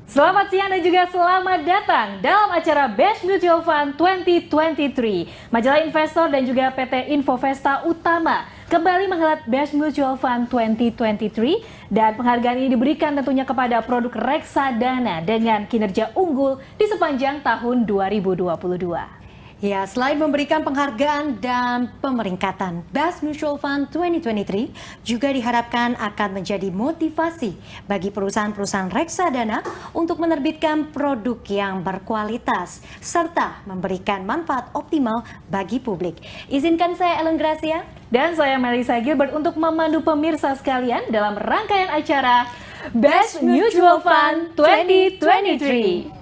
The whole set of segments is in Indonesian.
Selamat siang dan juga selamat datang dalam acara Best Mutual Fund 2023. Majalah Investor dan juga PT Infovesta Utama kembali menghelat Best Mutual Fund 2023 dan penghargaan ini diberikan tentunya kepada produk reksadana dengan kinerja unggul di sepanjang tahun 2022. Ya, selain memberikan penghargaan dan pemeringkatan, Best Mutual Fund 2023 juga diharapkan akan menjadi motivasi bagi perusahaan-perusahaan reksadana untuk menerbitkan produk yang berkualitas serta memberikan manfaat optimal bagi publik. Izinkan saya Ellen Gracia dan saya Melissa Gilbert untuk memandu pemirsa sekalian dalam rangkaian acara Best Mutual Fund 2023.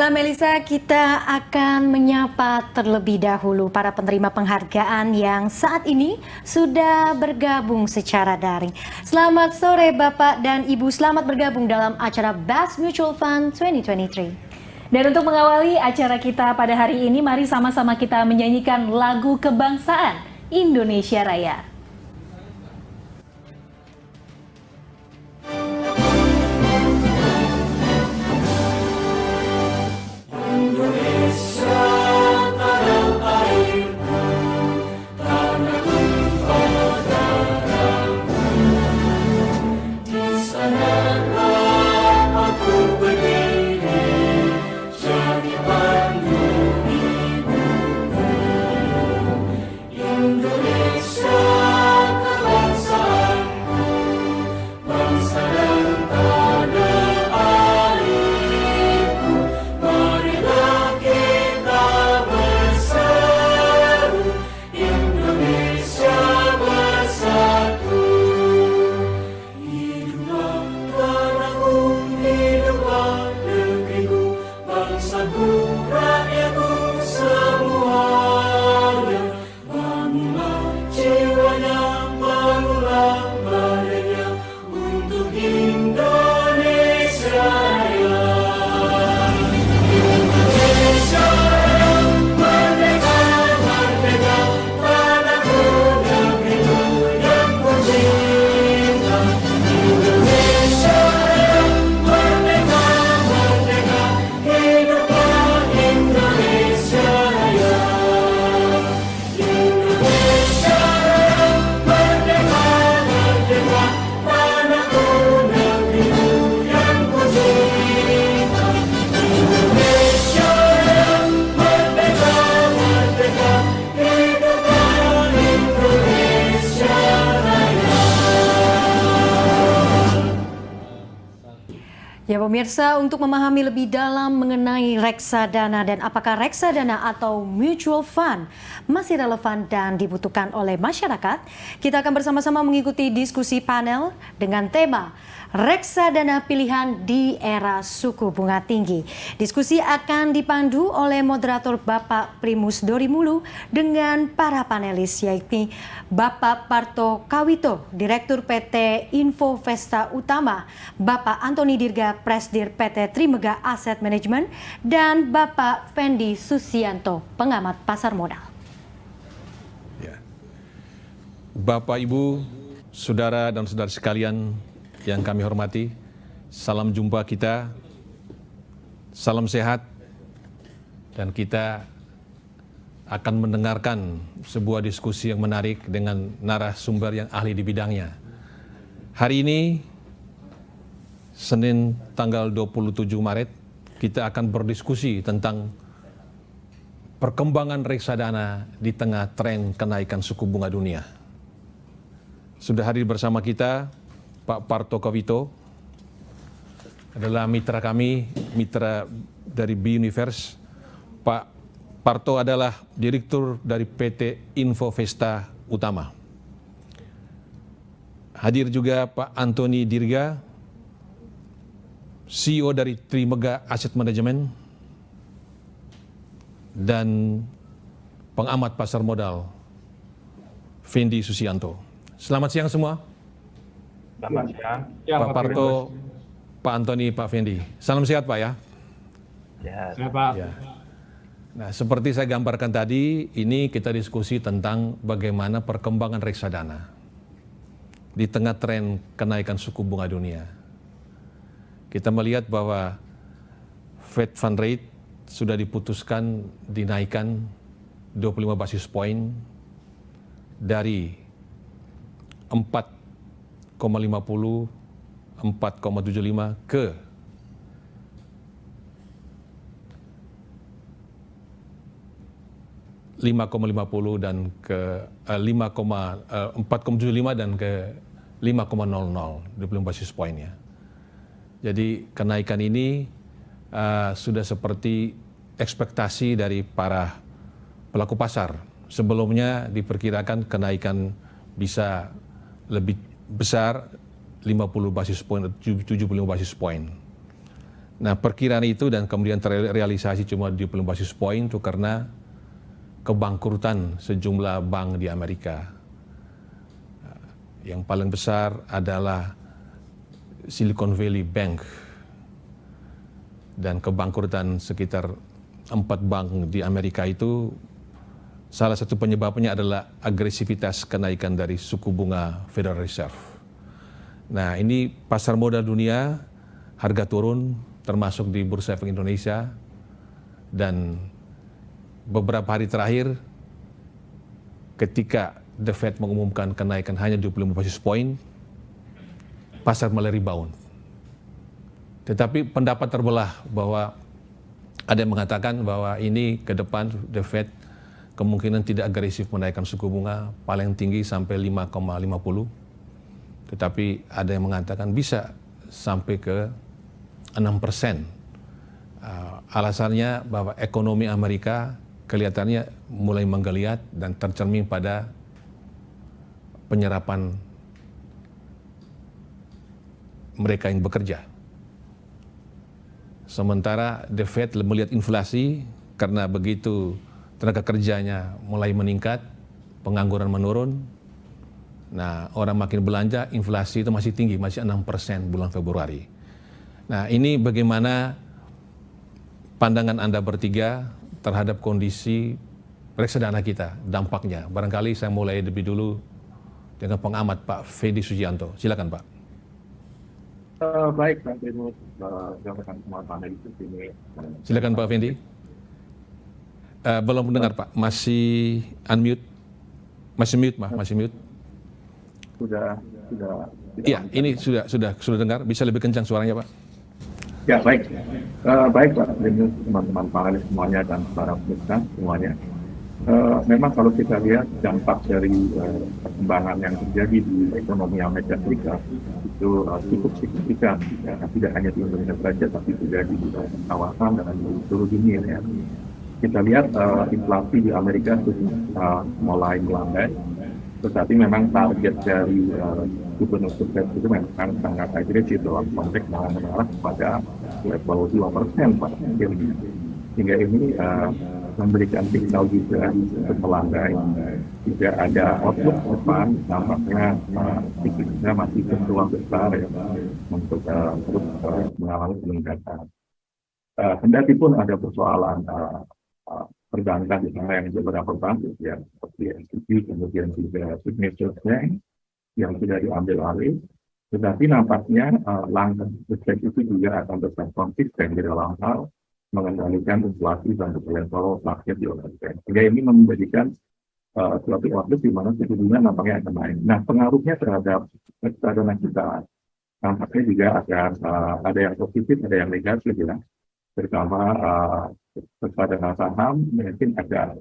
Melissa, kita akan menyapa terlebih dahulu para penerima penghargaan yang saat ini sudah bergabung secara daring. Selamat sore Bapak dan Ibu, selamat bergabung dalam acara Best Mutual Fund 2023. Dan untuk mengawali acara kita pada hari ini, mari sama-sama kita menyanyikan lagu kebangsaan Indonesia Raya. Ya pemirsa, untuk memahami lebih dalam mengenai reksadana dan apakah reksadana atau mutual fund masih relevan dan dibutuhkan oleh masyarakat, kita akan bersama-sama mengikuti diskusi panel dengan tema reksadana pilihan di era suku bunga tinggi. Diskusi akan dipandu oleh moderator Bapak Primus Dorimulu dengan para panelis yaitu Bapak Parto Kawito, Direktur PT Infovesta Utama, Bapak Antoni Dirga, Presdir PT Trimega Asset Management, dan Bapak Fendi Susianto, pengamat pasar modal. Ya. Bapak, Ibu, saudara dan saudara sekalian yang kami hormati, salam jumpa kita, salam sehat, dan kita akan mendengarkan sebuah diskusi yang menarik dengan narasumber yang ahli di bidangnya. Hari ini, Senin tanggal 27 Maret, kita akan berdiskusi tentang perkembangan reksadana di tengah tren kenaikan suku bunga dunia. Sudah hadir bersama kita Pak Parto Kawito, adalah mitra kami, mitra dari B-Universe. Pak Parto adalah Direktur dari PT Infovesta Utama. Hadir juga Pak Antoni Dirga, CEO dari Trimega Asset Management, dan pengamat pasar modal, Fendi Susianto. Selamat siang semua. Selamat siang. Pak Parto, Pak Antoni, Pak Fendi. Salam sehat Pak ya. Ya, Pak. Ya. Nah, seperti saya gambarkan tadi, ini kita diskusi tentang bagaimana perkembangan reksadana di tengah tren kenaikan suku bunga dunia. Kita melihat bahwa Fed Fund Rate sudah diputuskan dinaikkan 25 basis poin dari 4,50, 4,75 ke 5,50 dan ke 4,75 dan ke 5,00, 25 basis poin ya. Jadi kenaikan ini sudah seperti ekspektasi dari para pelaku pasar. Sebelumnya diperkirakan kenaikan bisa lebih besar 50 basis poin, 75 basis poin. Nah, perkiraan itu dan kemudian terrealisasi cuma 25 basis poin itu karena kebangkrutan sejumlah bank di Amerika. Yang paling besar adalah Silicon Valley Bank dan kebangkrutan sekitar 4 bank di Amerika itu salah satu penyebabnya adalah agresivitas kenaikan dari suku bunga Federal Reserve. Nah, ini pasar modal dunia harga turun termasuk di Bursa Efek Indonesia, dan beberapa hari terakhir ketika The Fed mengumumkan kenaikan hanya 25 basis poin, pasar mulai rebound. Tetapi pendapat terbelah bahwa ada yang mengatakan bahwa ini ke depan The Fed kemungkinan tidak agresif menaikkan suku bunga paling tinggi sampai 5,50. Tetapi ada yang mengatakan bisa sampai ke 6%. Alasannya bahwa ekonomi Amerika kelihatannya mulai menggeliat dan tercermin pada penyerapan mereka yang bekerja. Sementara The Fed melihat inflasi karena begitu tenaga kerjanya mulai meningkat, pengangguran menurun. Nah, orang makin belanja, inflasi itu masih tinggi, masih 6% bulan Februari. Nah, ini bagaimana pandangan Anda bertiga terhadap kondisi reksadana kita, dampaknya. Barangkali saya mulai lebih dulu dengan pengamat Pak Fendi Sujianto. Silakan Pak. Baik, Pak Beno, rekan semua panel di sini. Silakan Pak Fendi. Belum mendengar Pak, masih unmute, masih mute Pak, masih mute. Sudah. Iya, ini sudah dengar. Bisa lebih kencang suaranya Pak? Ya, baik. Baik Pak Beno, teman-teman panel semuanya dan para pemirsa semuanya. Memang kalau kita lihat dampak dari perkembangan yang terjadi di ekonomi Amerika Serikat itu cukup signifikan, ya, tidak hanya di Indonesia saja, tapi juga di kawasan dan di seluruh dunia. Ya. Kita lihat inflasi di Amerika sudah mulai melandai, tetapi memang target dari Gubernur Fed itu memang sangat agresif dalam konteks mengarah kepada level 2% pada akhirnya. Hingga ini memberikan signal juga untuk melandai. Tidak ada outlook depan, nampaknya pikirnya masih peluang besar ya, untuk terus mengalami peningkatan. Kendati pun ada persoalan perbankan di sana yang beberapa bank ya, seperti SVB, kemudian juga Signature Bank yang sudah diambil alih. Tetapi nampaknya langkah Fed itu juga akan tetap konsisten di dalam hal mengendalikan inflasi dan level target di Amerika. Sehingga ini menjadikan suatu outlook di mana suku bunga nampaknya akan naik. Nah, pengaruhnya terhadap reksadana kita nampaknya juga akan ada yang positif, ada yang negatif ya. Terutama reksadana saham mungkin ada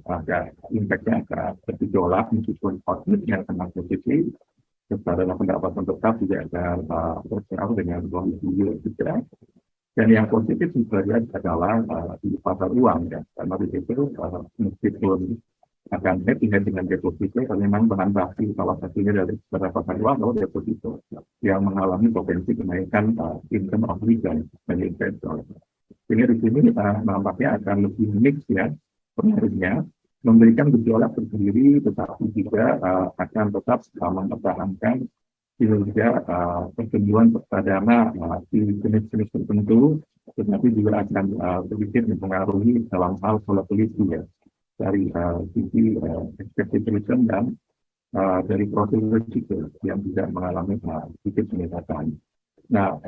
impact-nya agak bergejolak meskipun outlook-nya sangat positif. Reksadana pendapatan tetap juga akan berpengaruh dengan kondisi yield juga. Dan yang positif kita lihat adalah di pasar uang ya, karena di situ meskipun akan head-to-head dengan deposito, karena memang bahan baku salah satunya dari pasar uang adalah deposito yang mengalami potensi kenaikan income of return dari investor. Sehingga di sini nampaknya akan lebih mix ya pengaruhnya, memberikan gejolak tersendiri, tetapi juga akan tetap mempertahankan kinerja pertumbuhan reksadana di jenis-jenis tertentu tetapi juga akan sedikit mempengaruhi dalam hal volatility ya, dari sisi expected return dan dari profil risiko yang bisa mengalami sedikit peningkatan. Nah,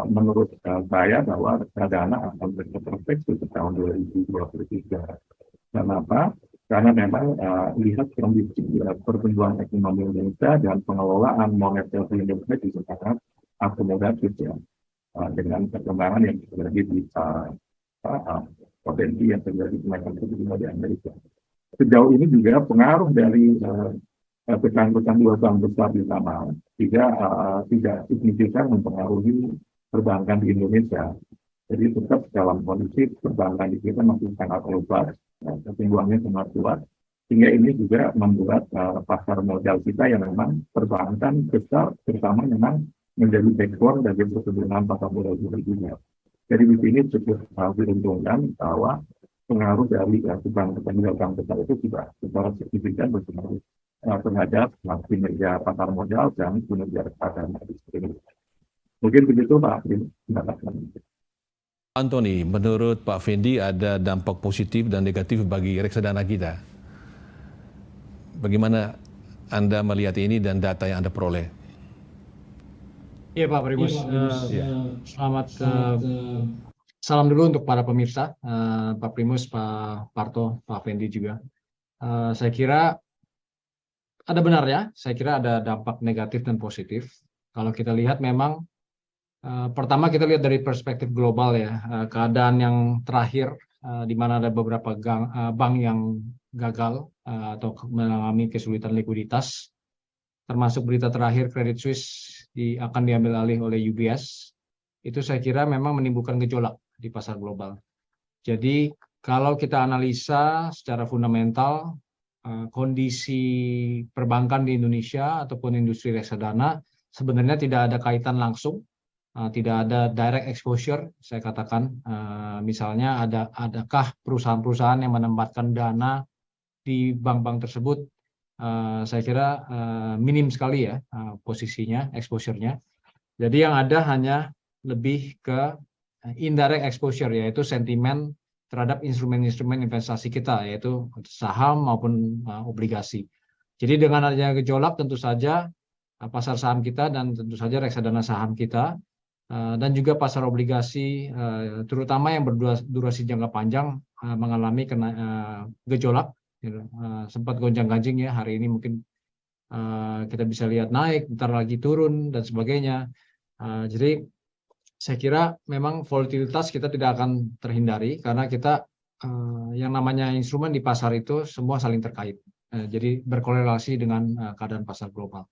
menurut saya bahwa reksadana akan berproteksi ke tahun 2023. Kenapa? Karena memang lihat kondisi pertumbuhan ekonomi Indonesia dan pengelolaan moneter Indonesia juga sangat akomodatif ya, dengan perkembangan yang terjadi di potensi yang terjadi kenaikan suku bunga di Amerika. Sejauh ini juga pengaruh dari petang-petang dua bank besar di sana tidak signifikan mempengaruhi perbankan di Indonesia. Jadi tetap dalam kondisi perbankan di kita masih sangat robust, pertumbuhannya sangat kuat, sehingga ini juga membuat pasar modal kita yang memang perbankan besar terutama memang menjadi backbone dari pertumbuhan pasar modal dunia. Jadi di sini cukup diuntungkan bahwa pengaruh dari bank besar itu tidak secara signifikan berpengaruh terhadap kinerja pasar modal dan kinerja reksadana. Mungkin begitu Pak Afrin. Anthony, menurut Pak Fendi ada dampak positif dan negatif bagi reksadana kita. Bagaimana Anda melihat ini dan data yang Anda peroleh? Iya Pak Primus, selamat salam dulu untuk para pemirsa, Pak Primus, Pak Parto, Pak Fendi juga. Saya kira ada benar ya, saya kira ada dampak negatif dan positif. Kalau kita lihat memang pertama kita lihat dari perspektif global ya, keadaan yang terakhir di mana ada beberapa bank yang gagal atau mengalami kesulitan likuiditas, termasuk berita terakhir Credit Suisse akan diambil alih oleh UBS, itu saya kira memang menimbulkan gejolak di pasar global. Jadi kalau kita analisa secara fundamental kondisi perbankan di Indonesia ataupun industri reksadana sebenarnya tidak ada kaitan langsung, tidak ada direct exposure. Saya katakan misalnya adakah perusahaan-perusahaan yang menempatkan dana di bank-bank tersebut, saya kira minim sekali ya posisinya, exposure-nya. Jadi yang ada hanya lebih ke indirect exposure, yaitu sentimen terhadap instrumen-instrumen investasi kita, yaitu saham maupun obligasi. Jadi dengan adanya gejolak tentu saja pasar saham kita dan tentu saja reksadana saham kita dan juga pasar obligasi terutama yang berdurasi jangka panjang mengalami gejolak. Sempat gonjang-ganjing ya, hari ini mungkin kita bisa lihat naik, bentar lagi turun dan sebagainya. Jadi saya kira memang volatilitas kita tidak akan terhindari karena kita yang namanya instrumen di pasar itu semua saling terkait. Jadi berkorelasi dengan keadaan pasar global.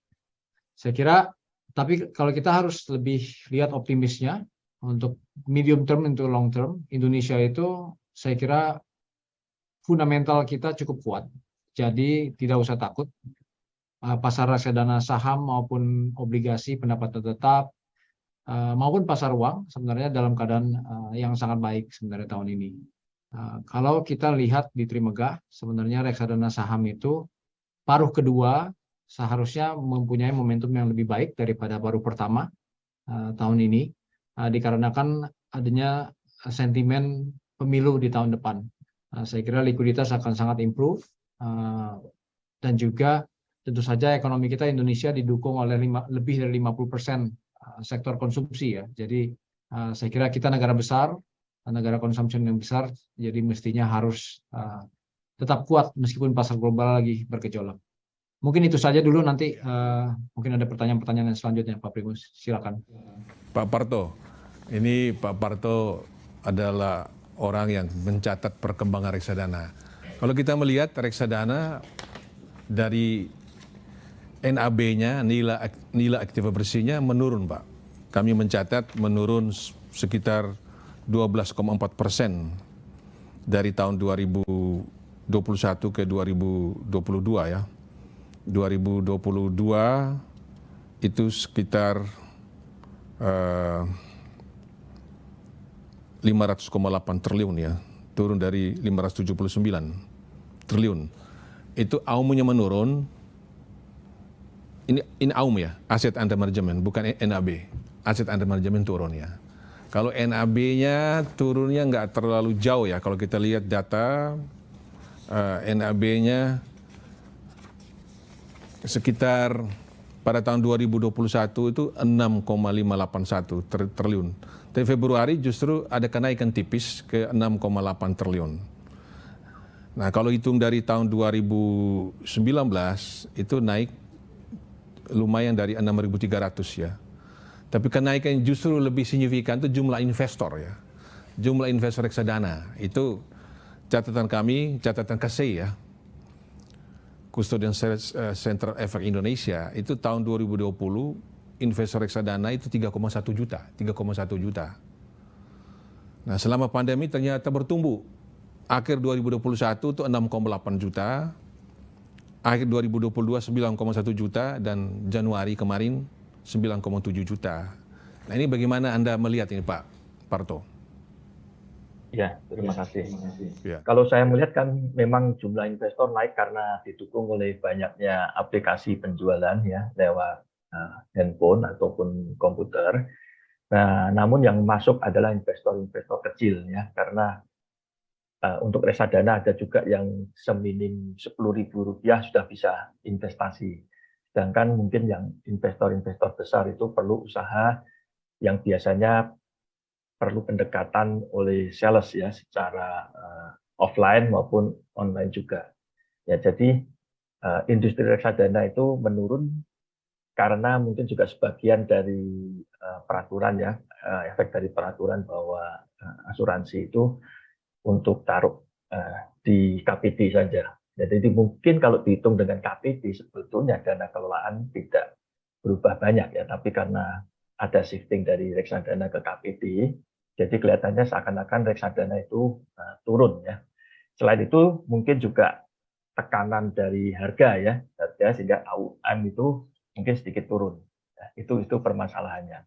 Saya kira, tapi kalau kita harus lebih lihat optimisnya untuk medium term into long term, Indonesia itu saya kira fundamental kita cukup kuat. Jadi tidak usah takut. Pasar reksadana saham maupun obligasi pendapatan tetap maupun pasar uang sebenarnya dalam keadaan yang sangat baik sebenarnya tahun ini. Kalau kita lihat di Trimegah, sebenarnya reksadana saham itu paruh kedua seharusnya mempunyai momentum yang lebih baik daripada paruh pertama tahun ini, dikarenakan adanya sentimen pemilu di tahun depan. Saya kira likuiditas akan sangat improve dan juga tentu saja ekonomi kita Indonesia didukung oleh lebih dari 50% sektor konsumsi ya. Jadi saya kira kita negara besar, negara konsumsi yang besar, jadi mestinya harus tetap kuat meskipun pasar global lagi bergejolak. Mungkin itu saja dulu, nanti mungkin ada pertanyaan-pertanyaan yang selanjutnya Pak Primus, silakan. Pak Parto, ini Pak Parto adalah orang yang mencatat perkembangan reksadana. Kalau kita melihat reksadana dari NAB-nya, nilai aktiva bersihnya menurun, Pak. Kami mencatat menurun sekitar 12,4% dari tahun 2021 ke 2022 ya. 2022 itu sekitar 500,8 triliun ya, turun dari 579 triliun. Itu AUM-nya menurun. Ini AUM ya, aset under management, bukan NAB. Aset under management turun ya. Kalau NAB-nya turunnya nggak terlalu jauh ya. Kalau kita lihat data NAB-nya sekitar pada tahun 2021 itu 6,581 triliun. Tapi Februari justru ada kenaikan tipis ke 6,8 triliun. Nah, kalau hitung dari tahun 2019 itu naik lumayan dari 6.300 ya. Tapi kenaikan yang justru lebih signifikan itu jumlah investor ya. Jumlah investor reksadana itu catatan kami, catatan KSEI ya. Custodian Central Efek Indonesia itu tahun 2020 investor reksadana itu 3,1 juta. Nah, selama pandemi ternyata bertumbuh. Akhir 2021 itu 6,8 juta. Akhir 2022 9,1 juta dan Januari kemarin 9,7 juta. Nah, ini bagaimana Anda melihat ini Pak Parto? Ya, terima kasih. Ya. Kalau saya melihat kan memang jumlah investor naik karena didukung oleh banyaknya aplikasi penjualan ya lewat handphone ataupun komputer. Nah, namun yang masuk adalah investor-investor kecil ya karena untuk reksadana ada juga yang seminim Rp10.000 sudah bisa investasi. Sedangkan mungkin yang investor-investor besar itu perlu usaha yang biasanya perlu pendekatan oleh sales ya secara offline maupun online juga. Ya, jadi industri reksadana itu menurun karena mungkin juga sebagian dari peraturan ya, efek dari peraturan bahwa asuransi itu untuk taruh di KPD saja. Jadi mungkin kalau dihitung dengan KPD sebetulnya dana kelolaan tidak berubah banyak ya, tapi karena ada shifting dari reksadana ke KPD, jadi kelihatannya seakan-akan reksadana itu turun ya. Selain itu mungkin juga tekanan dari harga sehingga AUM itu mungkin sedikit turun. Ya, itu permasalahannya.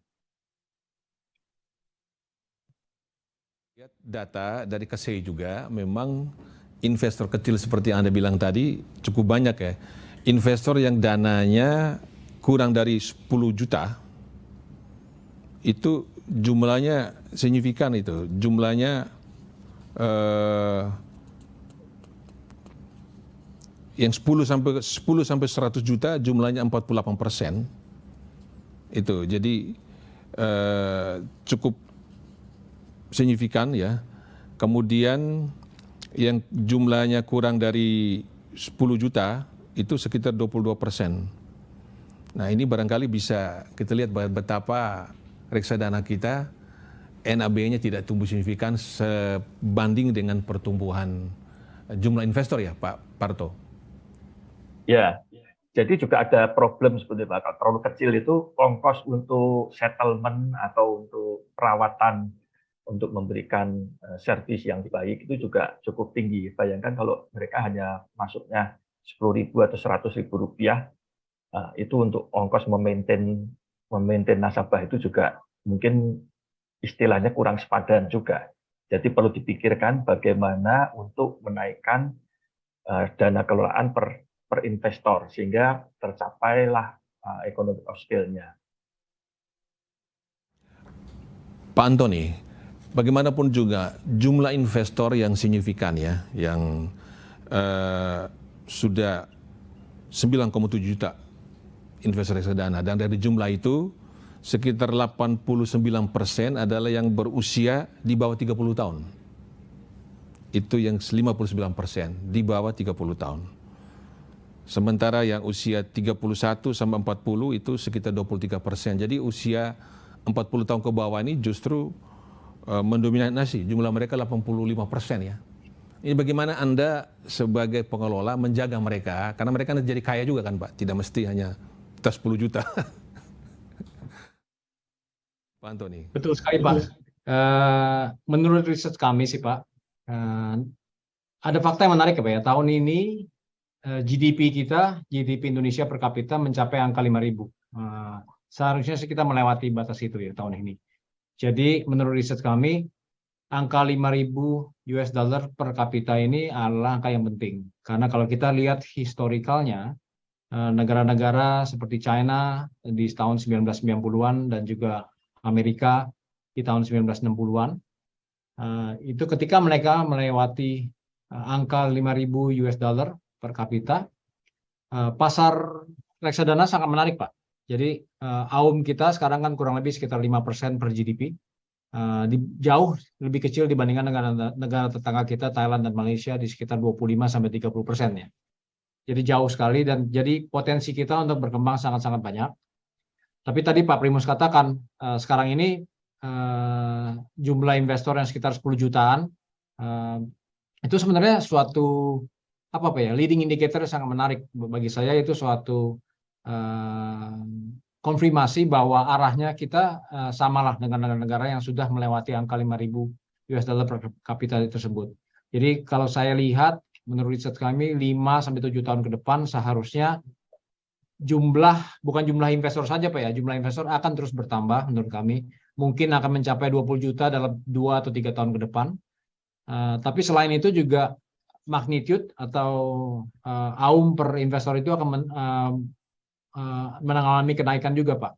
Data dari KSEI juga memang investor kecil seperti yang Anda bilang tadi cukup banyak ya. Investor yang dananya kurang dari 10 juta itu jumlahnya signifikan itu. Jumlahnya yang 10 sampai 100 juta jumlahnya 48%. Itu. Jadi cukup signifikan ya. Kemudian yang jumlahnya kurang dari 10 juta itu sekitar 22%. Nah, ini barangkali bisa kita lihat betapa reksadana kita NAB-nya tidak tumbuh signifikan sebanding dengan pertumbuhan jumlah investor ya, Pak Parto. Ya, jadi juga ada problem seperti Pak, kalau terlalu kecil itu ongkos untuk settlement atau untuk perawatan untuk memberikan servis yang baik itu juga cukup tinggi. Bayangkan kalau mereka hanya masuknya Rp10.000 atau Rp100.000, itu untuk ongkos memaintain nasabah itu juga mungkin istilahnya kurang sepadan juga. Jadi perlu dipikirkan bagaimana untuk menaikkan dana kelolaan per investor sehingga tercapailah economy of scale-nya. Pak Antoni, bagaimanapun juga jumlah investor yang signifikan ya, yang sudah 9,7 juta investor reksadana, dan dari jumlah itu sekitar 89% adalah yang berusia di bawah 30 tahun. Itu yang 59% di bawah 30 tahun. Sementara yang usia 31 sampai 40 itu sekitar 23%. Jadi usia 40 tahun ke bawah ini justru mendominasi, jumlah mereka 85% ya. Ini bagaimana Anda sebagai pengelola menjaga mereka, karena mereka nanti jadi kaya juga kan Pak, tidak mesti hanya atas 10 juta. Pak Antoni. Betul sekali Pak. Menurut riset kami sih Pak, ada fakta yang menarik ya Pak ya. Tahun ini GDP Indonesia per kapita mencapai angka 5.000. Seharusnya kita melewati batas itu ya tahun ini. Jadi menurut riset kami, angka 5.000 $ per kapita ini adalah angka yang penting. Karena kalau kita lihat historikalnya, negara-negara seperti China di tahun 1990-an dan juga Amerika di tahun 1960-an. Itu ketika mereka melewati angka 5.000 US dollar per kapita, pasar reksadana sangat menarik, Pak. Jadi AUM kita sekarang kan kurang lebih sekitar 5% per GDP. Jauh lebih kecil dibandingkan negara tetangga kita, Thailand dan Malaysia, di sekitar 25-30% ya. Jadi jauh sekali, dan jadi potensi kita untuk berkembang sangat-sangat banyak. Tapi tadi Pak Primus katakan, sekarang ini jumlah investor yang sekitar 10 jutaan, itu sebenarnya suatu leading indicator yang sangat menarik bagi saya. Itu suatu konfirmasi bahwa arahnya kita samalah dengan negara-negara yang sudah melewati angka 5.000 US dollar per kapita tersebut. Jadi kalau saya lihat, menurut riset kami 5-7 tahun ke depan seharusnya bukan jumlah investor saja Pak ya, jumlah investor akan terus bertambah menurut kami. Mungkin akan mencapai 20 juta dalam 2 atau 3 tahun ke depan. Tapi selain itu juga magnitude atau AUM per investor itu akan mengalami kenaikan juga Pak.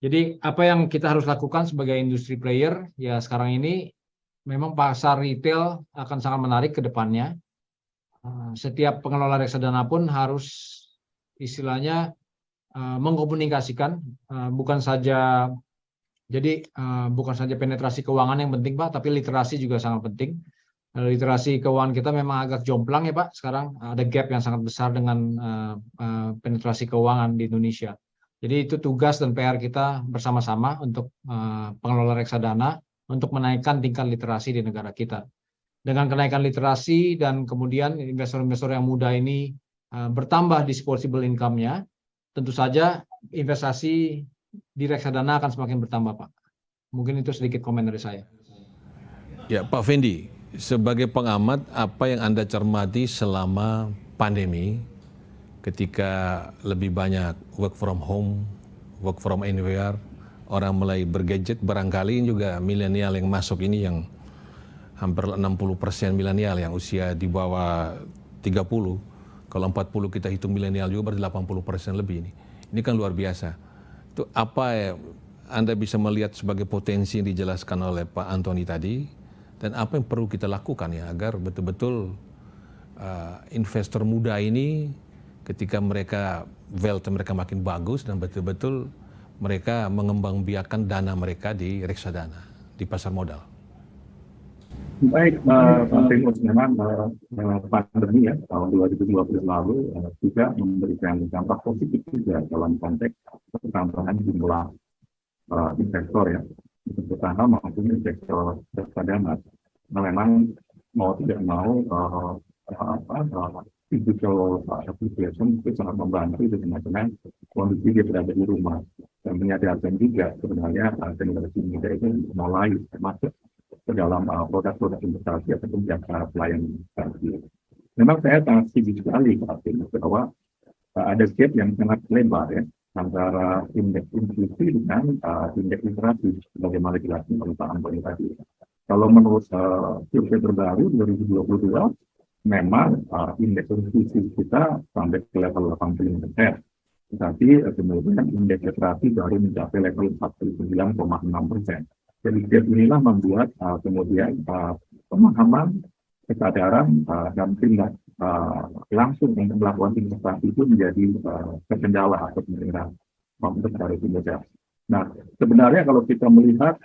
Jadi apa yang kita harus lakukan sebagai industri player ya sekarang ini, memang pasar retail akan sangat menarik ke depannya. Setiap pengelola reksadana pun harus istilahnya mengkomunikasikan, bukan saja penetrasi keuangan yang penting Pak, tapi literasi juga sangat penting. Literasi keuangan kita memang agak jomplang ya Pak, sekarang ada gap yang sangat besar dengan penetrasi keuangan di Indonesia. Jadi itu tugas dan PR kita bersama-sama untuk pengelola reksadana untuk menaikkan tingkat literasi di negara kita. Dengan kenaikan literasi dan kemudian investor-investor yang muda ini bertambah disposable income-nya, tentu saja investasi di reksadana akan semakin bertambah Pak. Mungkin itu sedikit komen dari saya. Ya Pak Fendi, sebagai pengamat, apa yang Anda cermati selama pandemi ketika lebih banyak work from home, work from anywhere, orang mulai bergadget, barangkali juga milenial yang masuk ini yang hampir 60% milenial yang usia di bawah 30, kalau 40 kita hitung milenial juga berarti 80% lebih ini. Ini kan luar biasa. Itu apa ya Anda bisa melihat sebagai potensi yang dijelaskan oleh Pak Antoni tadi? Dan apa yang perlu kita lakukan ya agar betul-betul investor muda ini ketika mereka wealth mereka makin bagus dan betul-betul mereka mengembangbiakan dana mereka di reksadana, di pasar modal. Baik, Pak Primus, memang pandemi ya tahun 2020 lalu juga memberikan dampak positif juga dalam konteks pertambahan jumlah investor ya, terutama maupun investor reksadana. Nah, memang mau tidak mau digital application itu sangat membantu dengan kondisi dia berada di rumah, dan menyadarkan juga sebenarnya generasi muda itu mulai masuk ke dalam produk-produk investasi ataupun jasa pelayanan investasi. Memang saya sangat setuju sekali bahwa ada gap yang sangat lebar ya antara indeks inklusi dengan indeks literasi sebagaimana dijelaskan oleh Pak Antoni tadi. Kalau menurut survei terbaru 2022, memang indeks inklusi kita sampai ke level 85%. Tetapi kemudian indeks literasi baru mencapai level 49,6%. Jadi gap inilah membuat kemudian pemahaman, kesadaran dan tindak langsung untuk melakukan investasi itu menjadi terkendala atau penyelenggaraan untuk dari Indonesia. Nah, sebenarnya kalau kita melihat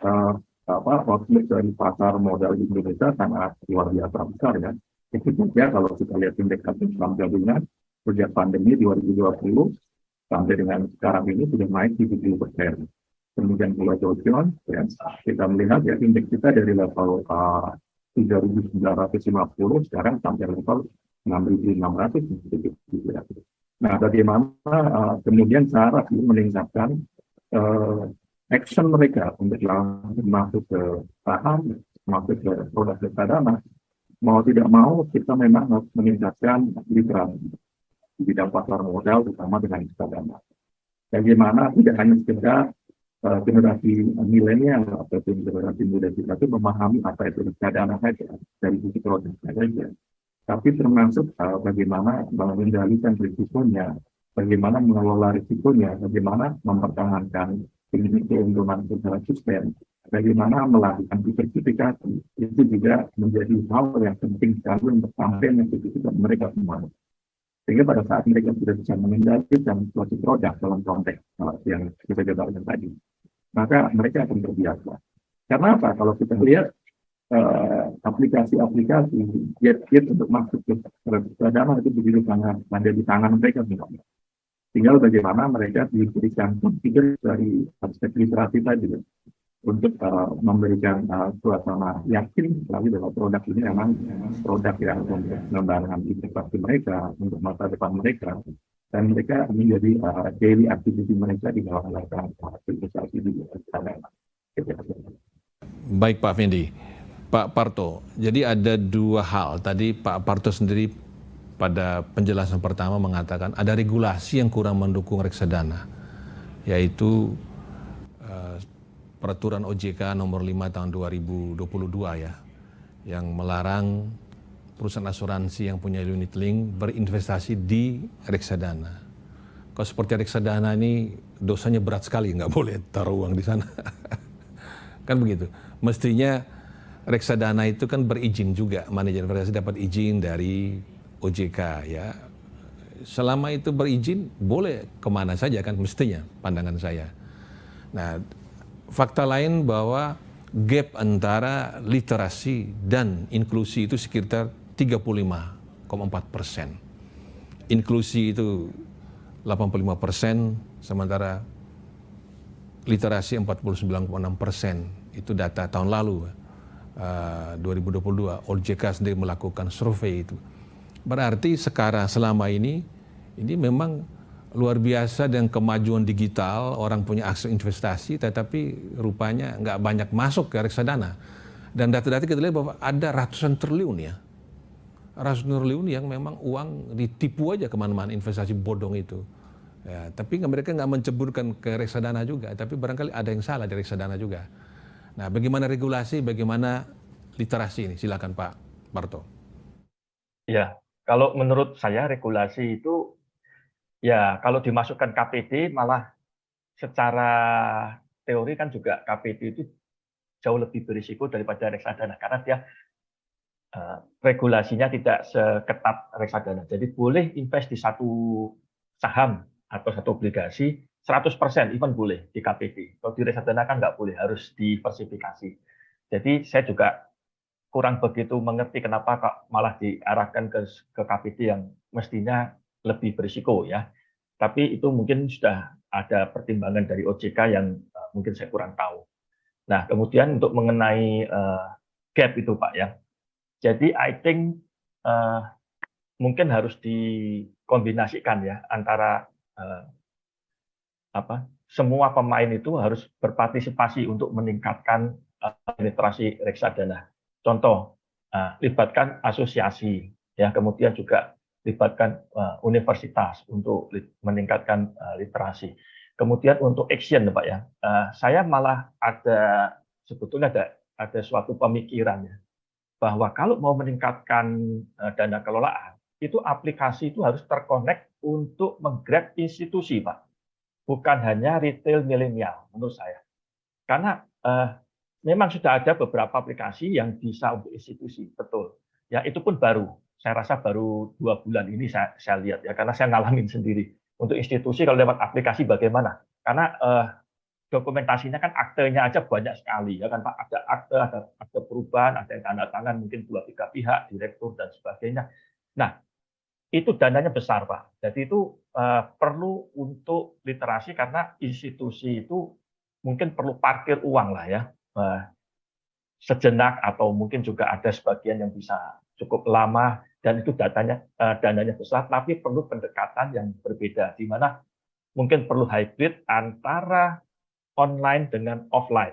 outlook dari pasar modal di Indonesia sangat luar biasa besar ya. Itu juga kalau kita lihat indeks saham gabungan sejak pandemi 2020 sampai dengan sekarang ini sudah naik 70%. Kemudian mulai Dow Jones, ya, kita melihat ya indeks kita dari level 3.950 sekarang sampai level 6.600 gitu. Nah, bagaimana kemudian cara meningkatkan action mereka untuk langsung masuk ke saham, masuk ke produk reksadana, mau tidak mau kita memang harus meningkatkan literasi di bidang pasar modal, terutama dengan reksadana. Bagaimana tidak hanya sekedar generasi milenial atau generasi muda kita itu memahami apa itu reksadana saja dari sisi produk saja, tapi termasuk bagaimana mengendalikan risikonya, bagaimana mengelola risikonya, bagaimana mempertahankan keuntungan secara sistem bagaimana melakukan diversifikasi itu juga menjadi hal yang penting sekali untuk sampai menjadi mereka semua. Sehingga pada saat mereka sudah bisa mengendalikan suatu produk dalam konteks yang kita jabarkan tadi, maka mereka akan terbiasa. Karena apa? Kalau kita lihat aplikasi-aplikasi jet untuk masuk ke reksadana itu begitu sangat ada di tangan mereka sebenarnya. Tinggal bagaimana mereka diberikan confidence dari aspek literasi tadi untuk memberikan suasana yakin lagi bahwa produk ini memang produk yang untuk mengembangkan investasi mereka, untuk masa depan mereka, dan mereka menjadi daily activity mereka di dalam melakukan investasi di sana. Baik Pak Fendi. Pak Parto, jadi ada dua hal. Tadi Pak Parto sendiri pada penjelasan pertama mengatakan ada regulasi yang kurang mendukung reksadana, yaitu Peraturan OJK nomor 5 tahun 2022 ya, yang melarang perusahaan asuransi yang punya unit link berinvestasi di reksadana. Kalau seperti reksadana ini dosanya berat sekali, nggak boleh taruh uang di sana. Kan begitu. Mestinya reksadana itu kan berizin juga, manajer investasi dapat izin dari OJK ya. Selama itu berizin, boleh kemana saja kan mestinya, pandangan saya. Nah, fakta lain bahwa gap antara literasi dan inklusi itu sekitar 35,4%. Inklusi itu 85%, sementara literasi 49,6%. Itu data tahun lalu, 2022. OJK sendiri melakukan survei itu. Berarti sekarang selama ini memang luar biasa dengan kemajuan digital, orang punya akses investasi, tetapi rupanya nggak banyak masuk ke reksadana. Dan data-data kita lihat bahwa ada ratusan triliun ya. Ratusan triliun yang memang uang ditipu aja kemana-mana, investasi bodong itu. Ya, tapi mereka nggak menceburkan ke reksadana juga, tapi barangkali ada yang salah di reksadana juga. Nah, bagaimana regulasi, bagaimana literasi ini? Silakan Pak Parto. Ya, kalau menurut saya regulasi itu, ya, kalau dimasukkan KPD malah secara teori kan juga KPD itu jauh lebih berisiko daripada reksadana karena dia regulasinya tidak seketat reksadana. Jadi boleh invest di satu saham atau satu obligasi 100%, even boleh di KPD. Kalau di reksadana kan nggak boleh, harus diversifikasi. Jadi saya juga kurang begitu mengerti kenapa kok malah diarahkan ke KPD yang mestinya lebih berisiko ya. Tapi itu mungkin sudah ada pertimbangan dari OJK yang mungkin saya kurang tahu. Nah, kemudian untuk mengenai gap itu Pak ya. Jadi I think mungkin harus dikombinasikan ya antara semua pemain itu harus berpartisipasi untuk meningkatkan literasi reksadana. Contoh, libatkan asosiasi ya, kemudian juga libatkan universitas untuk meningkatkan literasi. Kemudian untuk action, Pak ya, saya malah sebetulnya ada suatu pemikiran ya, bahwa kalau mau meningkatkan dana kelolaan, itu aplikasi itu harus terkonek untuk menggrab institusi, Pak. Bukan hanya retail milenial, menurut saya. Karena memang sudah ada beberapa aplikasi yang bisa untuk institusi, betul. Ya, itu pun baru. Saya rasa baru 2 bulan ini saya lihat ya, karena saya ngalamin sendiri. Untuk institusi kalau lewat aplikasi bagaimana? Karena dokumentasinya kan aktenya aja banyak sekali ya kan Pak. Ada akte perubahan, ada yang tanda tangan mungkin 2-3 pihak, direktur dan sebagainya. Nah, itu dananya besar Pak. Jadi itu perlu untuk literasi karena institusi itu mungkin perlu parkir uang lah ya. Sejenak atau mungkin juga ada sebagian yang bisa cukup lama dan itu dananya besar, tapi perlu pendekatan yang berbeda, di mana mungkin perlu hybrid antara online dengan offline.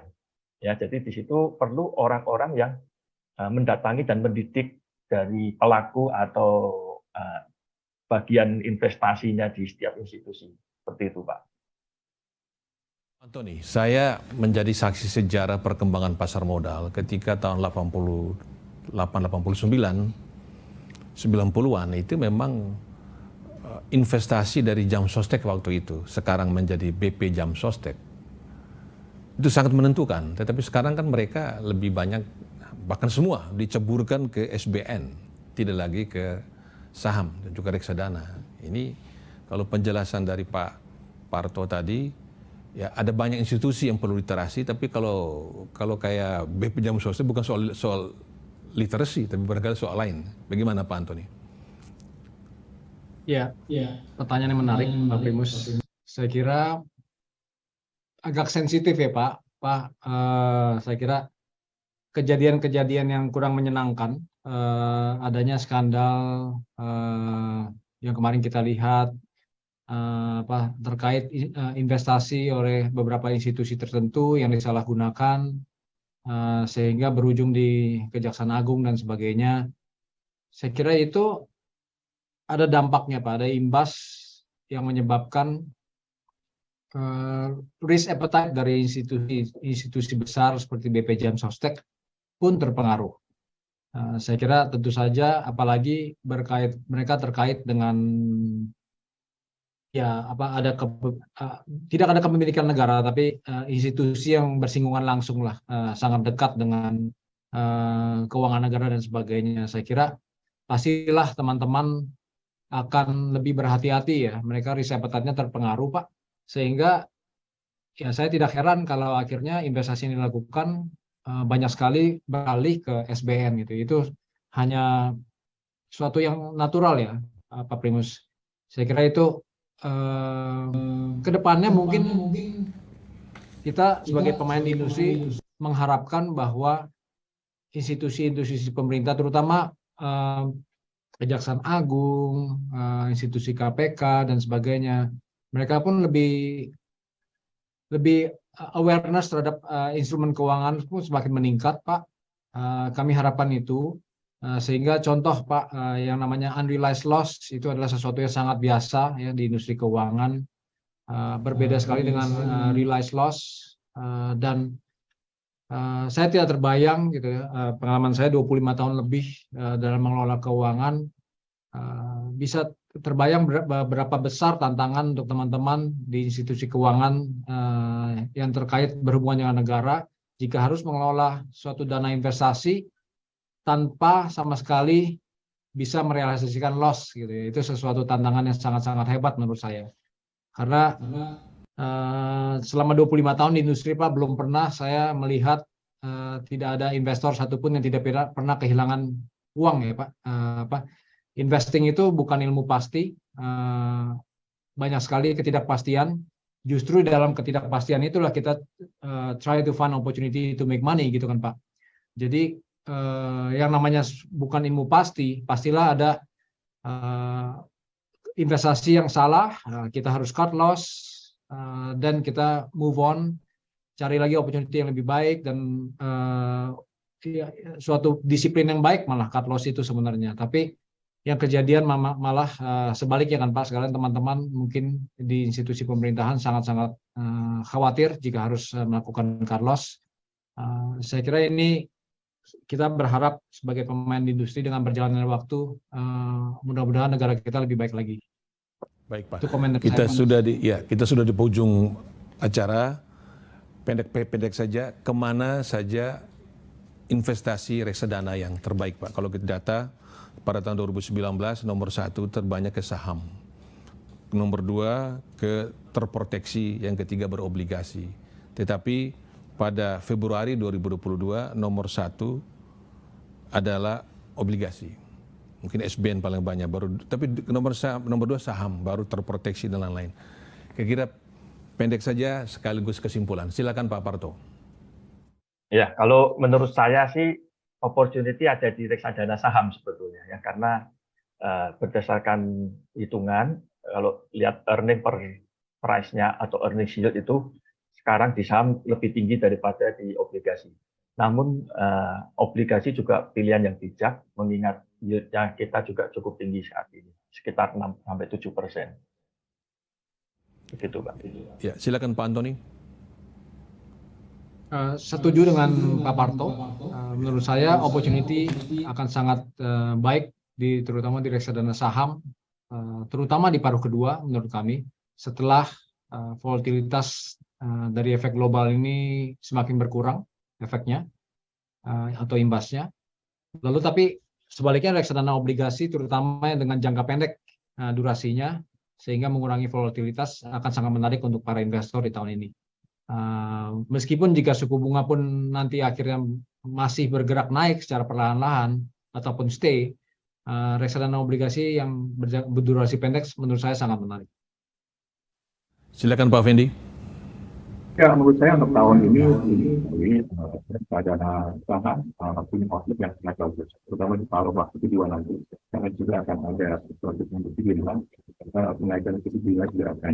Ya, jadi di situ perlu orang-orang yang mendatangi dan mendidik dari pelaku atau bagian investasinya di setiap institusi. Seperti itu, Pak. Antoni, saya menjadi saksi sejarah perkembangan pasar modal ketika tahun 88-89, 90-an itu memang investasi dari Jam Sostek waktu itu, sekarang menjadi BP Jam Sostek. itu sangat menentukan. Tetapi sekarang kan mereka lebih banyak, bahkan semua diceburkan ke SBN, tidak lagi ke saham dan juga reksadana. Ini kalau penjelasan dari Pak Parto tadi, ya ada banyak institusi yang perlu literasi, tapi kalau kayak BP Jamu Swasta bukan soal literasi, tapi barangkali soal lain. Bagaimana Pak Antoni? Ya, pertanyaan yang menarik, Pak Primus. Saya kira agak sensitif ya Pak. Saya kira kejadian-kejadian yang kurang menyenangkan, adanya skandal yang kemarin kita lihat terkait investasi oleh beberapa institusi tertentu yang disalahgunakan sehingga berujung di Kejaksaan Agung dan sebagainya. Saya kira itu ada dampaknya Pak, ada imbas yang menyebabkan risk appetite dari institusi besar seperti BP Jam Sostek pun terpengaruh. Saya kira tentu saja, apalagi mereka terkait dengan tidak ada kepemilikan negara, tapi institusi yang bersinggungan langsung lah, sangat dekat dengan keuangan negara dan sebagainya. Saya kira pastilah teman-teman akan lebih berhati-hati ya, mereka risk appetite-nya terpengaruh Pak, sehingga ya saya tidak heran kalau akhirnya investasi yang dilakukan banyak sekali beralih ke SBN gitu. Itu hanya suatu yang natural ya Pak Primus. Saya kira itu kedepannya mungkin kita sebagai pemain di industri mengharapkan bahwa institusi-institusi pemerintah, terutama Kejaksaan Agung, institusi KPK dan sebagainya, mereka pun lebih awareness terhadap instrumen keuangan pun semakin meningkat Pak. Kami harapkan itu. Sehingga contoh Pak, yang namanya unrealized loss itu adalah sesuatu yang sangat biasa ya di industri keuangan, berbeda sekali dengan realized loss, dan saya tidak terbayang gitu ya, pengalaman saya 25 tahun lebih dalam mengelola keuangan, bisa terbayang berapa besar tantangan untuk teman-teman di institusi keuangan yang terkait berhubungan dengan negara jika harus mengelola suatu dana investasi tanpa sama sekali bisa merealisasikan loss gitu ya. Itu sesuatu tantangan yang sangat-sangat hebat menurut saya. Karena selama 25 tahun di industri Pak, belum pernah saya melihat tidak ada investor satupun yang tidak pernah kehilangan uang ya Pak. Investing itu bukan ilmu pasti, banyak sekali ketidakpastian. Justru dalam ketidakpastian itulah kita try to find opportunity to make money gitu kan Pak. Jadi yang namanya bukan ilmu pasti, pastilah ada investasi yang salah, kita harus cut loss, dan kita move on, cari lagi opportunity yang lebih baik, dan suatu disiplin yang baik malah cut loss itu sebenarnya. Tapi yang kejadian malah sebaliknya kan Pak, sekarang teman-teman mungkin di institusi pemerintahan sangat-sangat khawatir jika harus melakukan cut loss. Saya kira ini kita berharap sebagai pemain di industri dengan berjalannya waktu, mudah-mudahan negara kita lebih baik lagi. Baik Pak, Itu komen dari kita saya. kita sudah di ujung acara. Pendek saja, kemana saja investasi reksadana yang terbaik Pak? Kalau kita data pada tahun 2019 nomor 1 terbanyak ke saham, nomor 2 ke terproteksi, yang ketiga berobligasi. Tetapi pada Februari 2022 nomor 1 adalah obligasi. Mungkin SBN paling banyak, tapi nomor 2 saham, baru terproteksi dan lain-lain. Kira-kira pendek saja sekaligus kesimpulan. Silakan Pak Parto. Ya, kalau menurut saya sih opportunity ada di reksadana saham sebetulnya ya, karena berdasarkan hitungan kalau lihat earning per price-nya atau earning yield itu sekarang di saham lebih tinggi daripada di obligasi. Namun obligasi juga pilihan yang bijak, mengingat yield-nya kita juga cukup tinggi saat ini, sekitar 6-7%. Begitu Pak. Ya, silakan Pak Antoni. Setuju dengan Pak Parto. Menurut saya opportunity akan sangat baik terutama di reksadana saham, terutama di paruh kedua menurut kami, setelah volatilitas dari efek global ini semakin berkurang efeknya atau imbasnya. Lalu tapi sebaliknya reksadana obligasi terutama yang dengan jangka pendek durasinya sehingga mengurangi volatilitas akan sangat menarik untuk para investor di tahun ini. Meskipun jika suku bunga pun nanti akhirnya masih bergerak naik secara perlahan-lahan ataupun stay, reksadana obligasi yang berdurasi pendek menurut saya sangat menarik. Silakan Pak Fendi. Ya, menurut saya untuk tahun ini reksadana saham punya outlook yang sangat bagus, terutama di paruh waktu kedua nanti. Karena juga akan ada proses yang berbeda, kenaikan suku bunga juga akan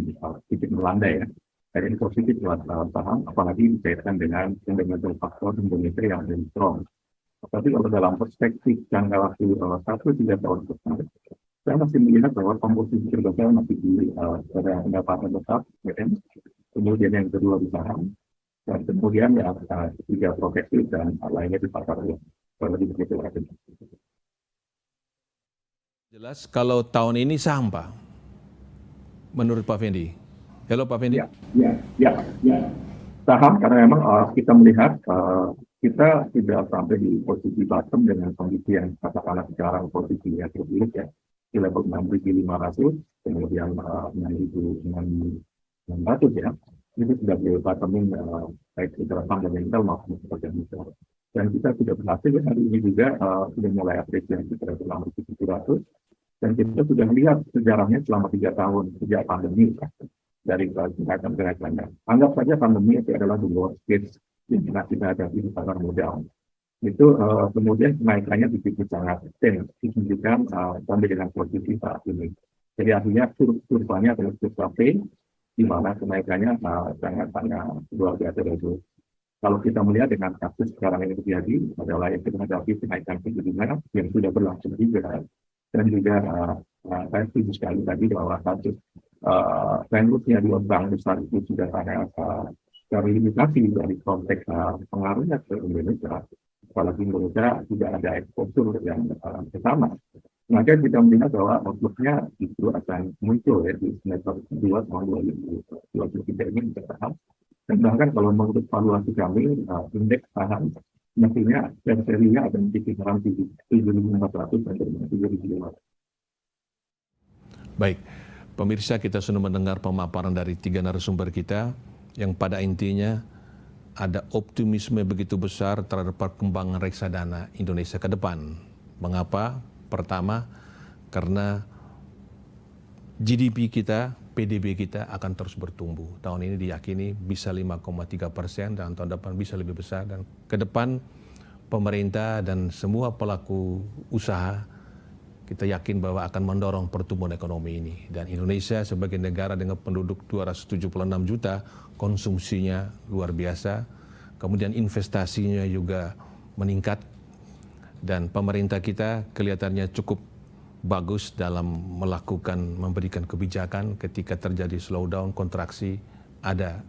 sedikit melandai ya. Jadi ini positif buat saham, apalagi dikaitkan dengan fundamental faktor Indonesia yang lebih strong. Tapi kalau dalam perspektif jangka waktu 1-3 tahun ke depan, saya masih melihat bahwa komposisi terbesar masih di pada pendapatan tetap, kemudian yang kedua di saham, dan kemudian yang ketiga progresif dan lainnya di pasar uang. Kalau begitu aja. Jelas kalau tahun ini saham Pak, menurut Pak Fendi. Halo Pak Fendi. Ya. Saham karena memang kita melihat kita tidak sampai di posisi bottom dengan kondisi yang katakanlah sekarang posisi yang terburuk ya, di level 6.500, kemudian 6.600 ya, itu sudah di bottoming baik secara fundamental maupun secara mikro. Dan kita sudah berhasil hari ini juga sudah mulai apresiasi terhadap 6.700, dan kita sudah melihat sejarahnya selama 3 tahun sejak pandemi dari kenaikan-kenaikannya. Anggap saja pandemi itu adalah the worst case yang kita hadapi di pasar modal. Itu kemudian kenaikannya begitu sangat signifikan sampai dengan posisi saat ini. Jadi artinya kurvanya adalah survei di mana kenaikannya sangat-sangat luar biasa itu. Kalau kita melihat dengan kasus sekarang ini terjadi adalah yang kita hadapi kenaikan suku bunga yang sudah berlangsung juga, dan juga saya setuju sekali tadi bahwa kasus trendnya dua bank besar itu sudah sangat terlimitasi dari konteks pengaruhnya ke Indonesia. Apalagi Indonesia tidak ada exposure yang sama. Maka kita melihat bahwa outlook-nya itu akan muncul ya di semester 2 tahun 2023 ini bisa saham. Dan bahkan kalau menurut valuasi kami, indeks saham mestinya dan serinya akan di kisaran 7.400 sampai 7.500. Baik, pemirsa, kita sudah mendengar pemaparan dari 3 narasumber kita yang pada intinya ada optimisme begitu besar terhadap perkembangan reksadana Indonesia ke depan. Mengapa? Pertama, karena GDP kita, PDB kita akan terus bertumbuh. Tahun ini diyakini bisa 5,3% dan tahun depan bisa lebih besar. Dan ke depan pemerintah dan semua pelaku usaha kita yakin bahwa akan mendorong pertumbuhan ekonomi ini. Dan Indonesia sebagai negara dengan penduduk 276 juta, konsumsinya luar biasa. Kemudian investasinya juga meningkat. Dan pemerintah kita kelihatannya cukup bagus dalam memberikan kebijakan ketika terjadi slowdown, kontraksi, ada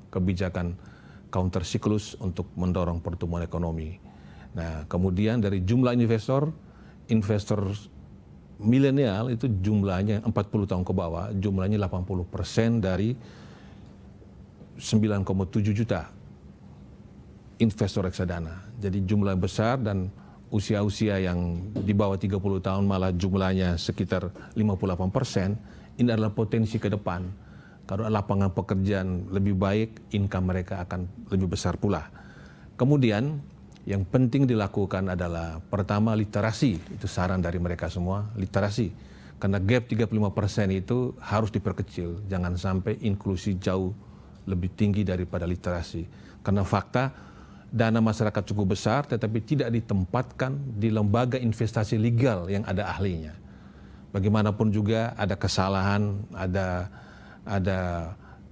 kebijakan counter siklus untuk mendorong pertumbuhan ekonomi. Nah, kemudian dari jumlah investor milenial itu jumlahnya 40 tahun ke bawah, jumlahnya 80% dari 9,7 juta investor reksadana. Jadi jumlah besar, dan usia-usia yang di bawah 30 tahun malah jumlahnya sekitar 58%. Ini adalah potensi ke depan. Kalau lapangan pekerjaan lebih baik, income mereka akan lebih besar pula. Kemudian yang penting dilakukan adalah pertama literasi, itu saran dari mereka semua, literasi. Karena gap 35% itu harus diperkecil, jangan sampai inklusi jauh lebih tinggi daripada literasi. Karena fakta dana masyarakat cukup besar tetapi tidak ditempatkan di lembaga investasi legal yang ada ahlinya. Bagaimanapun juga ada kesalahan, ada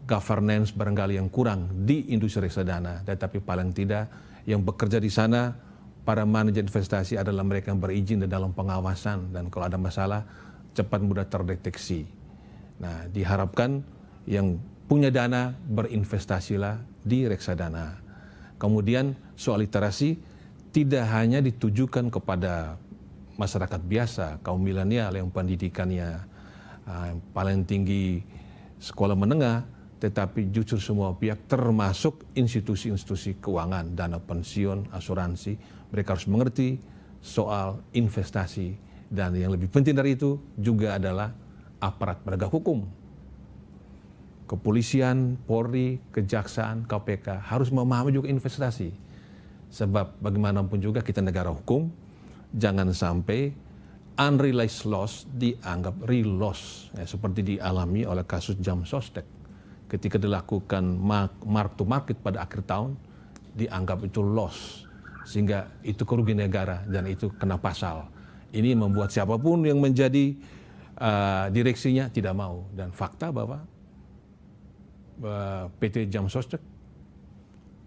governance barangkali yang kurang di industri reksadana, tetapi paling tidak yang bekerja di sana, para manajer investasi adalah mereka yang berizin dan dalam pengawasan, dan kalau ada masalah cepat mudah terdeteksi. Nah, diharapkan yang punya dana berinvestasilah di reksadana. Kemudian soal literasi tidak hanya ditujukan kepada masyarakat biasa, kaum milenial yang pendidikannya paling tinggi sekolah menengah, tetapi justru semua pihak termasuk institusi-institusi keuangan, dana pensiun, asuransi, mereka harus mengerti soal investasi, dan yang lebih penting dari itu juga adalah aparat penegak hukum. Kepolisian, Polri, Kejaksaan, KPK harus memahami juga investasi. Sebab bagaimanapun juga kita negara hukum, jangan sampai unrealized loss dianggap real loss, ya, seperti dialami oleh kasus Jam Sostek. Ketika dilakukan mark to market pada akhir tahun, dianggap itu loss, sehingga itu kerugian negara dan itu kena pasal. Ini membuat siapapun yang menjadi direksinya tidak mau. Dan fakta bahwa PT Jam Sostek,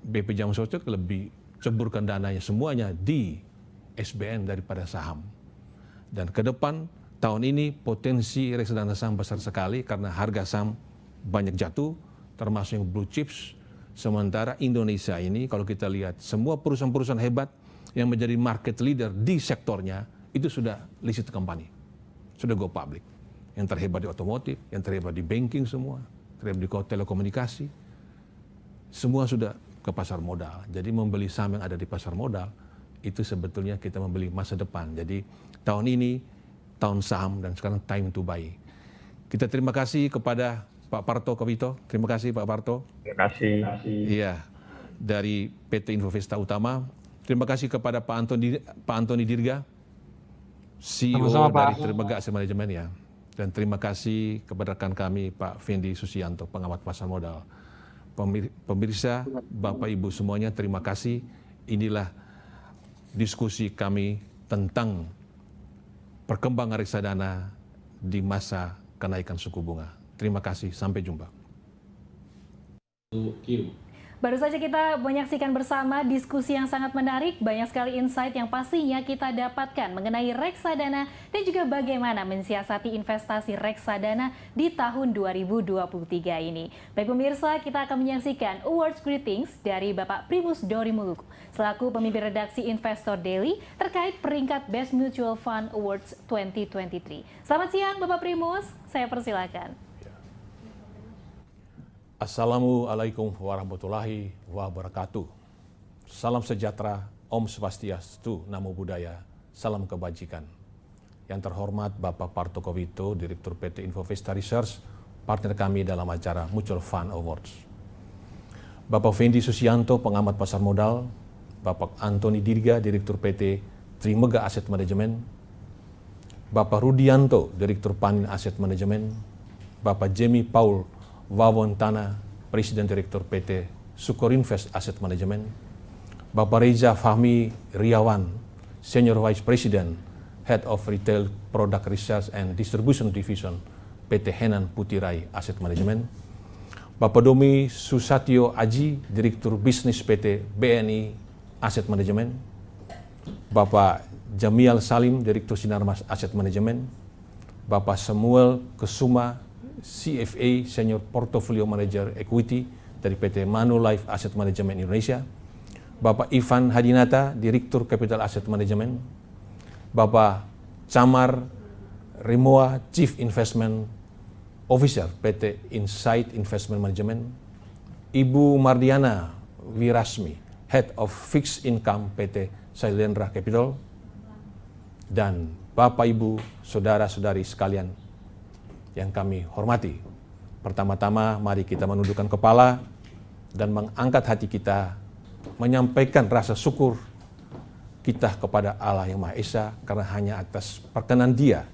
BP Jam Sostek lebih ceburkan dananya semuanya di SBN daripada saham. Dan ke depan tahun ini potensi reksadana saham besar sekali karena harga saham banyak jatuh, termasuk yang blue chips. Sementara Indonesia ini kalau kita lihat semua perusahaan-perusahaan hebat yang menjadi market leader di sektornya itu sudah listed company, sudah go public. Yang terhebat di otomotif, yang terhebat di banking semua, terhebat di telekomunikasi, semua sudah ke pasar modal. Jadi membeli saham yang ada di pasar modal itu sebetulnya kita membeli masa depan. Jadi tahun ini tahun saham dan sekarang time to buy. Kita terima kasih kepada Pak Parto Kawito. Terima kasih Pak Parto. Terima kasih. Iya, dari PT Infovesta Utama. Terima kasih kepada Pak Antoni Dirga, CEO Sama-sama, dari Pak. Trimega Asset Management ya. Dan terima kasih kepada rekan kami Pak Fendi Susianto, pengamat pasar modal. Pemirsa, Bapak Ibu semuanya, terima kasih. Inilah diskusi kami tentang perkembangan reksadana di masa kenaikan suku bunga. Terima kasih, sampai jumpa. Baru saja kita menyaksikan bersama diskusi yang sangat menarik, banyak sekali insight yang pastinya kita dapatkan mengenai reksadana dan juga bagaimana mensiasati investasi reksadana di tahun 2023 ini. Baik pemirsa, kita akan menyaksikan awards greetings dari Bapak Primus Dori Muluku selaku pemimpin redaksi Investor Daily terkait peringkat Best Mutual Fund Awards 2023. Selamat siang Bapak Primus, saya persilakan. Assalamualaikum warahmatullahi wabarakatuh. Salam sejahtera, Om Swastiastu, Namo Buddhaya, salam kebajikan. Yang terhormat Bapak Parto Kawito, Direktur PT Infovesta Research, partner kami dalam acara Mutual Fund Awards. Bapak Fendi Susianto, pengamat pasar modal. Bapak Antoni Dirga, Direktur PT Trimega Asset Management. Bapak Rudianto, Direktur Panin Asset Management. Bapak Jamie Paul Wawontana, Presiden Direktur PT Sukorinvest Asset Management. Bapak Reza Fahmi Riawan, Senior Vice President, Head of Retail Product Research and Distribution Division, PT Henan Putirai Asset Management. Bapak Domi Susatyo Aji, Direktur Bisnis PT BNI Asset Management. Bapak Jamial Salim, Direktur Sinarmas Asset Management. Bapak Samuel Kesuma, CFA Senior Portfolio Manager Equity dari PT Manulife Asset Management Indonesia. Bapak Ivan Hadinata, Direktur Capital Asset Management. Bapak Camar Rimoa, Chief Investment Officer PT Insight Investment Management. Ibu Mardiana Wirasmi, Head of Fixed Income PT Sailendra Capital. Dan Bapak Ibu, Saudara-saudari sekalian yang kami hormati. Pertama-tama mari kita menundukkan kepala dan mengangkat hati kita, menyampaikan rasa syukur kita kepada Allah yang Maha Esa karena hanya atas perkenan Dia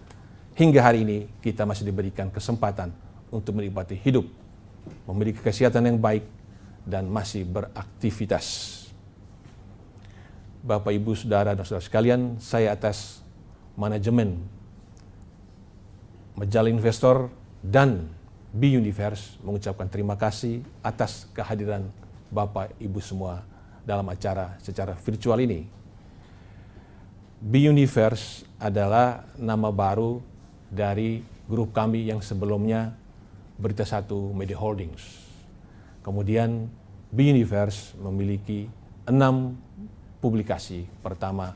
hingga hari ini kita masih diberikan kesempatan untuk menikmati hidup, memiliki kesehatan yang baik dan masih beraktivitas. Bapak, Ibu, Saudara dan Saudara sekalian, saya atas manajemen Majalah Investor dan B-Universe mengucapkan terima kasih atas kehadiran Bapak Ibu semua dalam acara secara virtual ini. B-Universe adalah nama baru dari grup kami yang sebelumnya Berita Satu Media Holdings. Kemudian B-Universe memiliki 6 publikasi. Pertama,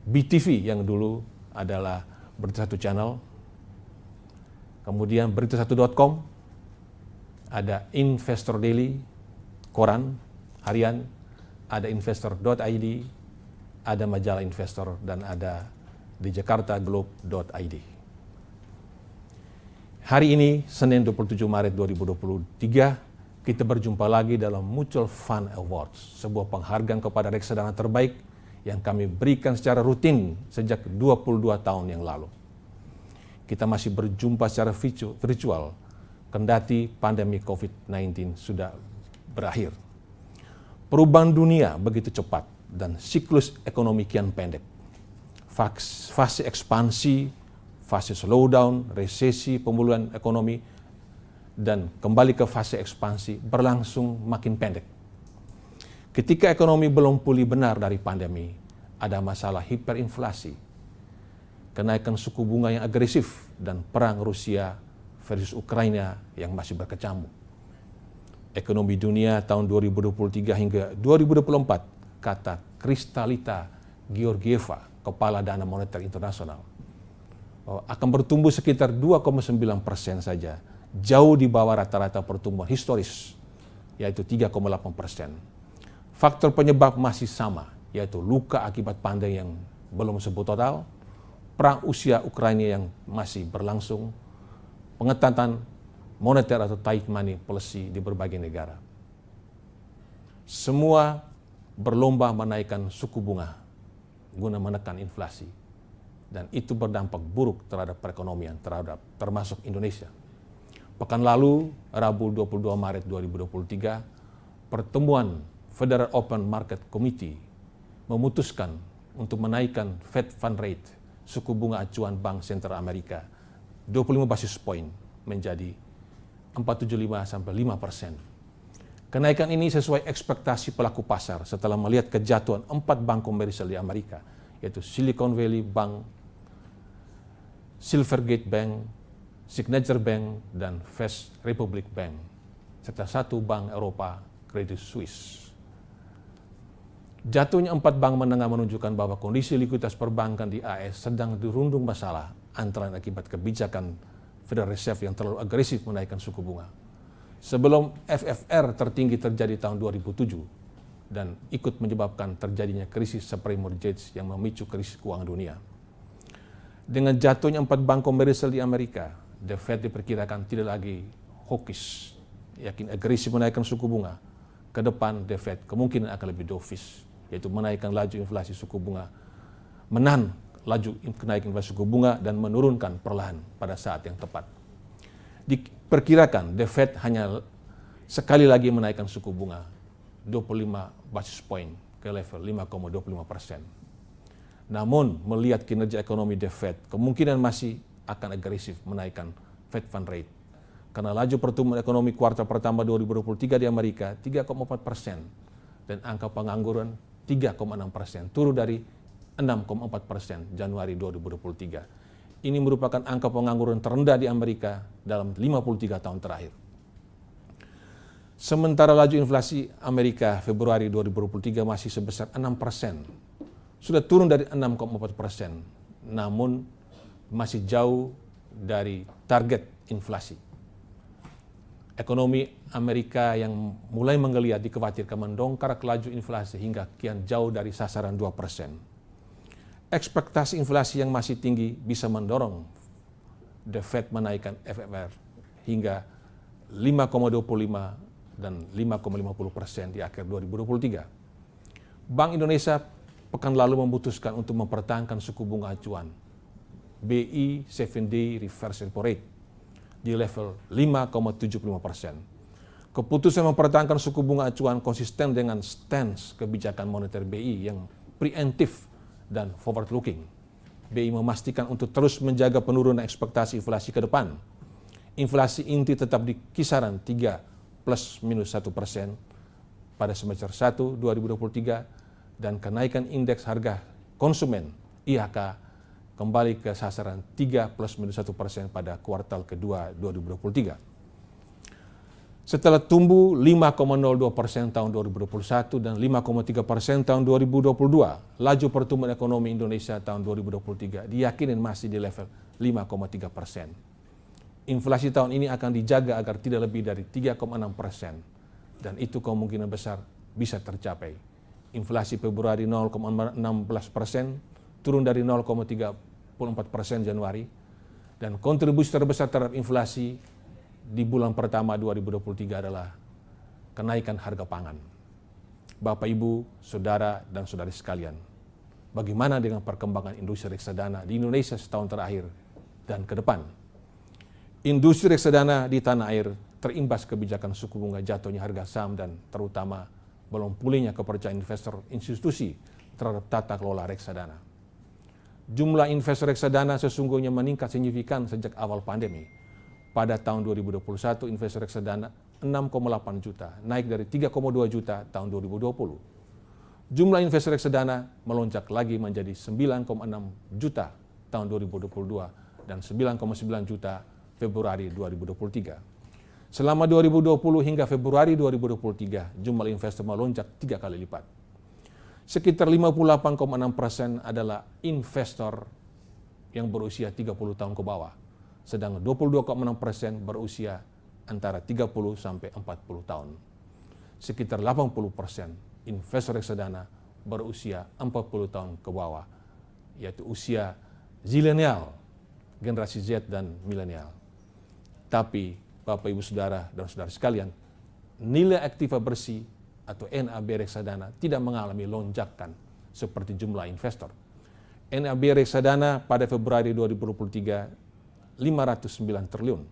BTV yang dulu adalah Berita Satu Channel. Kemudian berita1.com, ada Investor Daily, koran harian, ada investor.id, ada majalah investor, dan ada di jakartaglobe.id. Hari ini, Senin 27 Maret 2023, kita berjumpa lagi dalam Mutual Fund Awards, sebuah penghargaan kepada reksadana terbaik yang kami berikan secara rutin sejak 22 tahun yang lalu. Kita masih berjumpa secara virtual, kendati pandemi COVID-19 sudah berakhir. Perubahan dunia begitu cepat dan siklus ekonomi kian pendek. Fase ekspansi, fase slowdown, resesi, pemulihan ekonomi, dan kembali ke fase ekspansi berlangsung makin pendek. Ketika ekonomi belum pulih benar dari pandemi, ada masalah hiperinflasi, kenaikan suku bunga yang agresif, dan perang Rusia versus Ukraina yang masih berkecamuk. Ekonomi dunia tahun 2023 hingga 2024, kata Kristalita Georgieva, Kepala Dana Moneter Internasional, akan bertumbuh sekitar 2,9% saja, jauh di bawah rata-rata pertumbuhan historis, yaitu 3,8%. Faktor penyebab masih sama, yaitu luka akibat pandemi yang belum sembuh total, perang Rusia Ukraina yang masih berlangsung, pengetatan moneter atau tight money policy di berbagai negara. Semua berlomba menaikkan suku bunga guna menekan inflasi, dan itu berdampak buruk terhadap perekonomian, termasuk Indonesia. Pekan lalu, Rabu 22 Maret 2023, pertemuan Federal Open Market Committee memutuskan untuk menaikkan Fed Fund Rate, suku bunga acuan Bank Sentral Amerika, 25 basis point menjadi 4,75-5%. Kenaikan ini sesuai ekspektasi pelaku pasar setelah melihat kejatuhan 4 bank komersial di Amerika, yaitu Silicon Valley Bank, Silvergate Bank, Signature Bank, dan First Republic Bank, serta satu bank Eropa, Credit Suisse. Jatuhnya 4 bank menengah menunjukkan bahwa kondisi likuiditas perbankan di AS sedang dirundung masalah, antara akibat kebijakan Federal Reserve yang terlalu agresif menaikkan suku bunga. Sebelum FFR tertinggi terjadi tahun 2007 dan ikut menyebabkan terjadinya krisis subprime mortgage yang memicu krisis keuangan dunia. Dengan jatuhnya 4 bank komersial di Amerika, The Fed diperkirakan tidak lagi hawkish, yakin agresif menaikkan suku bunga. Ke depan, The Fed kemungkinan akan lebih dovish, yaitu menaikkan laju inflasi suku bunga, menahan laju kenaikan inflasi suku bunga, dan menurunkan perlahan pada saat yang tepat. Diperkirakan The Fed hanya sekali lagi menaikkan suku bunga 25 basis point ke level 5,25%. Namun melihat kinerja ekonomi The Fed, kemungkinan masih akan agresif menaikkan Fed Fund Rate. Karena laju pertumbuhan ekonomi kuartal pertama 2023 di Amerika 3,4% dan angka pengangguran 3,6%, turun dari 6,4% Januari 2023. Ini merupakan angka pengangguran terendah di Amerika dalam 53 tahun terakhir. Sementara laju inflasi Amerika Februari 2023 masih sebesar 6%. Sudah turun dari 6,4%, namun masih jauh dari target inflasi. Ekonomi Amerika yang mulai menggeliat dikhawatirkan mendongkrak laju inflasi hingga kian jauh dari sasaran 2%. Ekspektasi inflasi yang masih tinggi bisa mendorong The Fed menaikkan FFR hingga 5,25 dan 5,50% di akhir 2023. Bank Indonesia pekan lalu memutuskan untuk mempertahankan suku bunga acuan BI 7-day reverse repo rate di level 5,75%. Keputusan mempertahankan suku bunga acuan konsisten dengan stance kebijakan moneter BI yang preemptif dan forward looking. BI memastikan untuk terus menjaga penurunan ekspektasi inflasi ke depan. Inflasi inti tetap di kisaran 3 plus minus 1% pada semester 1 2023 dan kenaikan indeks harga konsumen IHK kembali ke sasaran 3 plus minus 1% pada kuartal kedua 2023. Setelah tumbuh 5,02% tahun 2021 dan 5,3% tahun 2022, laju pertumbuhan ekonomi Indonesia tahun 2023 diyakini masih di level 5,3%. inflasi tahun ini akan dijaga agar tidak lebih dari 3,6%, dan itu kemungkinan besar bisa tercapai. Inflasi Februari 0,16%, turun dari 0,34% Januari, dan kontribusi terbesar terhadap inflasi di bulan pertama 2023 adalah kenaikan harga pangan. Bapak, Ibu, Saudara, dan Saudari sekalian, bagaimana dengan perkembangan industri reksadana di Indonesia setahun terakhir dan ke depan? Industri reksadana di tanah air terimbas kebijakan suku bunga, jatuhnya harga saham, dan terutama belum pulihnya kepercayaan investor institusi terhadap tata kelola reksadana. Jumlah investor reksadana sesungguhnya meningkat signifikan sejak awal pandemi. Pada tahun 2021, investor reksadana 6,8 juta, naik dari 3,2 juta tahun 2020. Jumlah investor reksadana melonjak lagi menjadi 9,6 juta tahun 2022 dan 9,9 juta Februari 2023. Selama 2020 hingga Februari 2023, jumlah investor melonjak 3 kali lipat. Sekitar 58,6% adalah investor yang berusia 30 tahun ke bawah, sedang 22,6% berusia antara 30 sampai 40 tahun. Sekitar 80% investor reksadana berusia 40 tahun ke bawah, yaitu usia zilenial, generasi Z dan milenial. Tapi Bapak, Ibu, Saudara, dan Saudara sekalian, nilai aktiva bersih atau NAB reksadana tidak mengalami lonjakan seperti jumlah investor. NAB reksadana pada Februari 2023 509 triliun,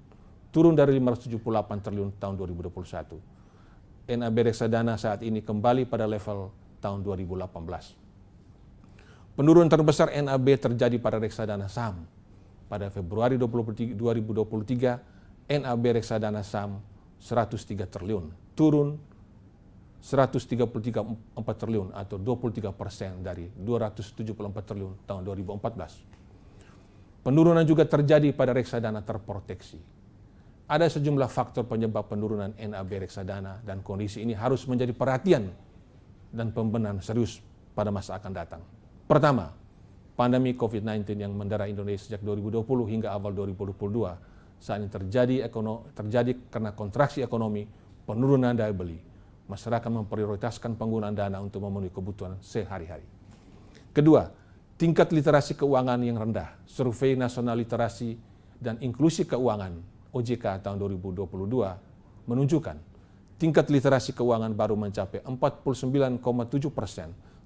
turun dari 578 triliun tahun 2021. NAB reksadana saat ini kembali pada level tahun 2018. Penurunan terbesar NAB terjadi pada reksadana saham. Pada Februari 2023, NAB reksadana saham 103 triliun, turun 133,4 triliun atau 23% dari 274 triliun tahun 2014. Penurunan juga terjadi pada reksadana terproteksi. Ada sejumlah faktor penyebab penurunan NAB reksadana dan kondisi ini harus menjadi perhatian dan pembenahan serius pada masa akan datang. Pertama, pandemi COVID-19 yang mendera Indonesia sejak 2020 hingga awal 2022 saat ini terjadi karena kontraksi ekonomi, penurunan daya beli. Masyarakat memprioritaskan penggunaan dana untuk memenuhi kebutuhan sehari-hari. Kedua, tingkat literasi keuangan yang rendah. Survei Nasional Literasi dan Inklusi Keuangan OJK tahun 2022 menunjukkan tingkat literasi keuangan baru mencapai 49,7%,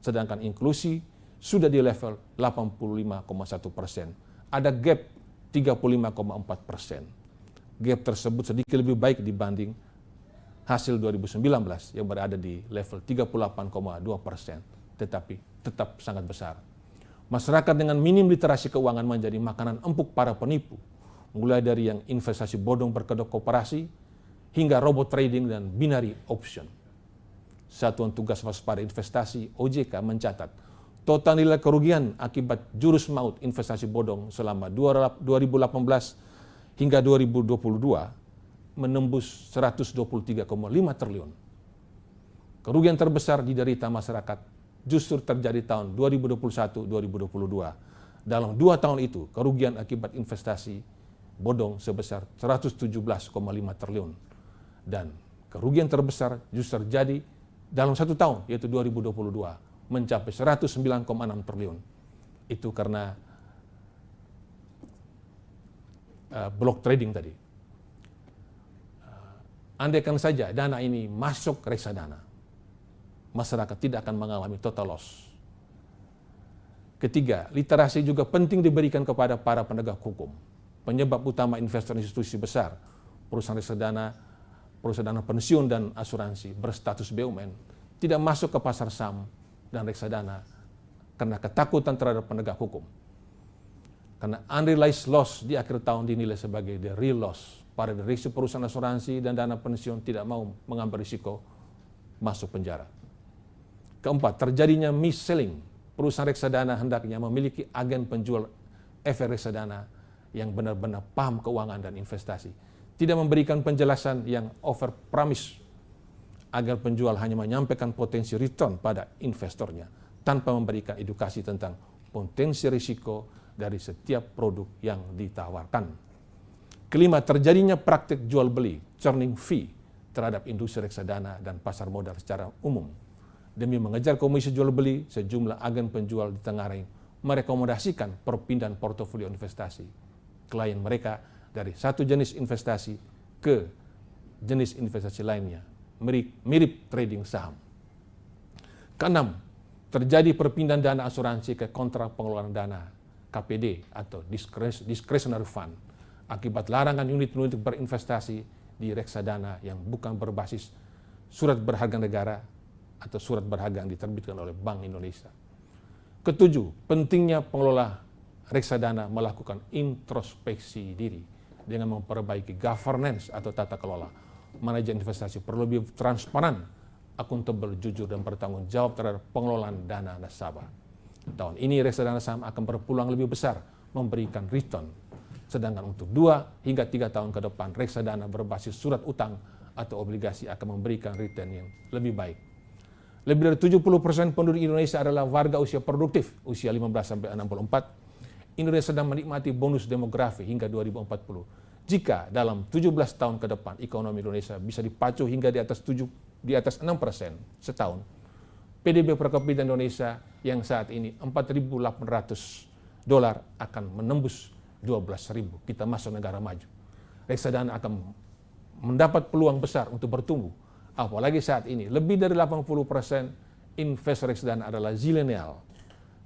sedangkan inklusi sudah di level 85,1%. Ada gap 35,4%. Gap tersebut sedikit lebih baik dibanding hasil 2019 yang berada di level 38,2%, tetapi tetap sangat besar. Masyarakat dengan minim literasi keuangan menjadi makanan empuk para penipu, mulai dari yang investasi bodong berkedok koperasi hingga robot trading dan binary option. Satuan Tugas Waspada Investasi OJK mencatat total nilai kerugian akibat jurus maut investasi bodong selama 2018 hingga 2022 menembus 123,5 triliun. Kerugian terbesar diderita masyarakat justru terjadi tahun 2021-2022. Dalam 2 tahun itu, kerugian akibat investasi bodong sebesar 117,5 triliun. Dan kerugian terbesar justru terjadi dalam 1 tahun, yaitu 2022. Mencapai 109,6 triliun. Itu karena block trading tadi. Andaikan saja dana ini masuk reksadana, masyarakat tidak akan mengalami total loss. Ketiga, literasi juga penting diberikan kepada para penegak hukum. Penyebab utama investor institusi besar, perusahaan reksadana, perusahaan pensiun dan asuransi berstatus BUMN tidak masuk ke pasar saham dan reksadana karena ketakutan terhadap penegak hukum. Karena unrealized loss di akhir tahun dinilai sebagai the real loss. Para direksi perusahaan asuransi dan dana pensiun tidak mau mengambil risiko masuk penjara. Keempat, terjadinya mis-selling. Perusahaan reksadana hendaknya memiliki agen penjual efek reksadana yang benar-benar paham keuangan dan investasi. Tidak memberikan penjelasan yang over promise agar penjual hanya menyampaikan potensi return pada investornya tanpa memberikan edukasi tentang potensi risiko dari setiap produk yang ditawarkan. Kelima, terjadinya praktik jual beli, churning fee terhadap industri reksadana dan pasar modal secara umum. Demi mengejar komisi jual beli, sejumlah agen penjual di Tenggareng merekomendasikan perpindahan portofolio investasi klien mereka dari satu jenis investasi ke jenis investasi lainnya, mirip trading saham. Keenam, terjadi perpindahan dana asuransi ke kontrak pengelolaan dana KPD atau discretionary fund akibat larangan unit-unit berinvestasi di reksadana yang bukan berbasis surat berharga negara atau surat berharga yang diterbitkan oleh Bank Indonesia. Ketujuh, pentingnya pengelola reksadana melakukan introspeksi diri dengan memperbaiki governance atau tata kelola. Manajemen investasi perlu lebih transparan, akuntabel, jujur, dan bertanggung jawab terhadap pengelolaan dana nasabah. Tahun ini reksadana saham akan berpeluang lebih besar memberikan return. Sedangkan untuk 2 hingga 3 tahun ke depan, reksadana berbasis surat utang atau obligasi akan memberikan return yang lebih baik. Lebih dari 70% penduduk Indonesia adalah warga usia produktif, usia 15-64. Indonesia sedang menikmati bonus demografi hingga 2040. Jika dalam 17 tahun ke depan ekonomi Indonesia bisa dipacu hingga di atas 6% setahun, PDB per kapita Indonesia yang saat ini $4.800 akan menembus 12.000. Kita masuk negara maju. Reksadana akan mendapat peluang besar untuk bertumbuh. Apalagi saat ini lebih dari 80% investor reksadana adalah zilenial.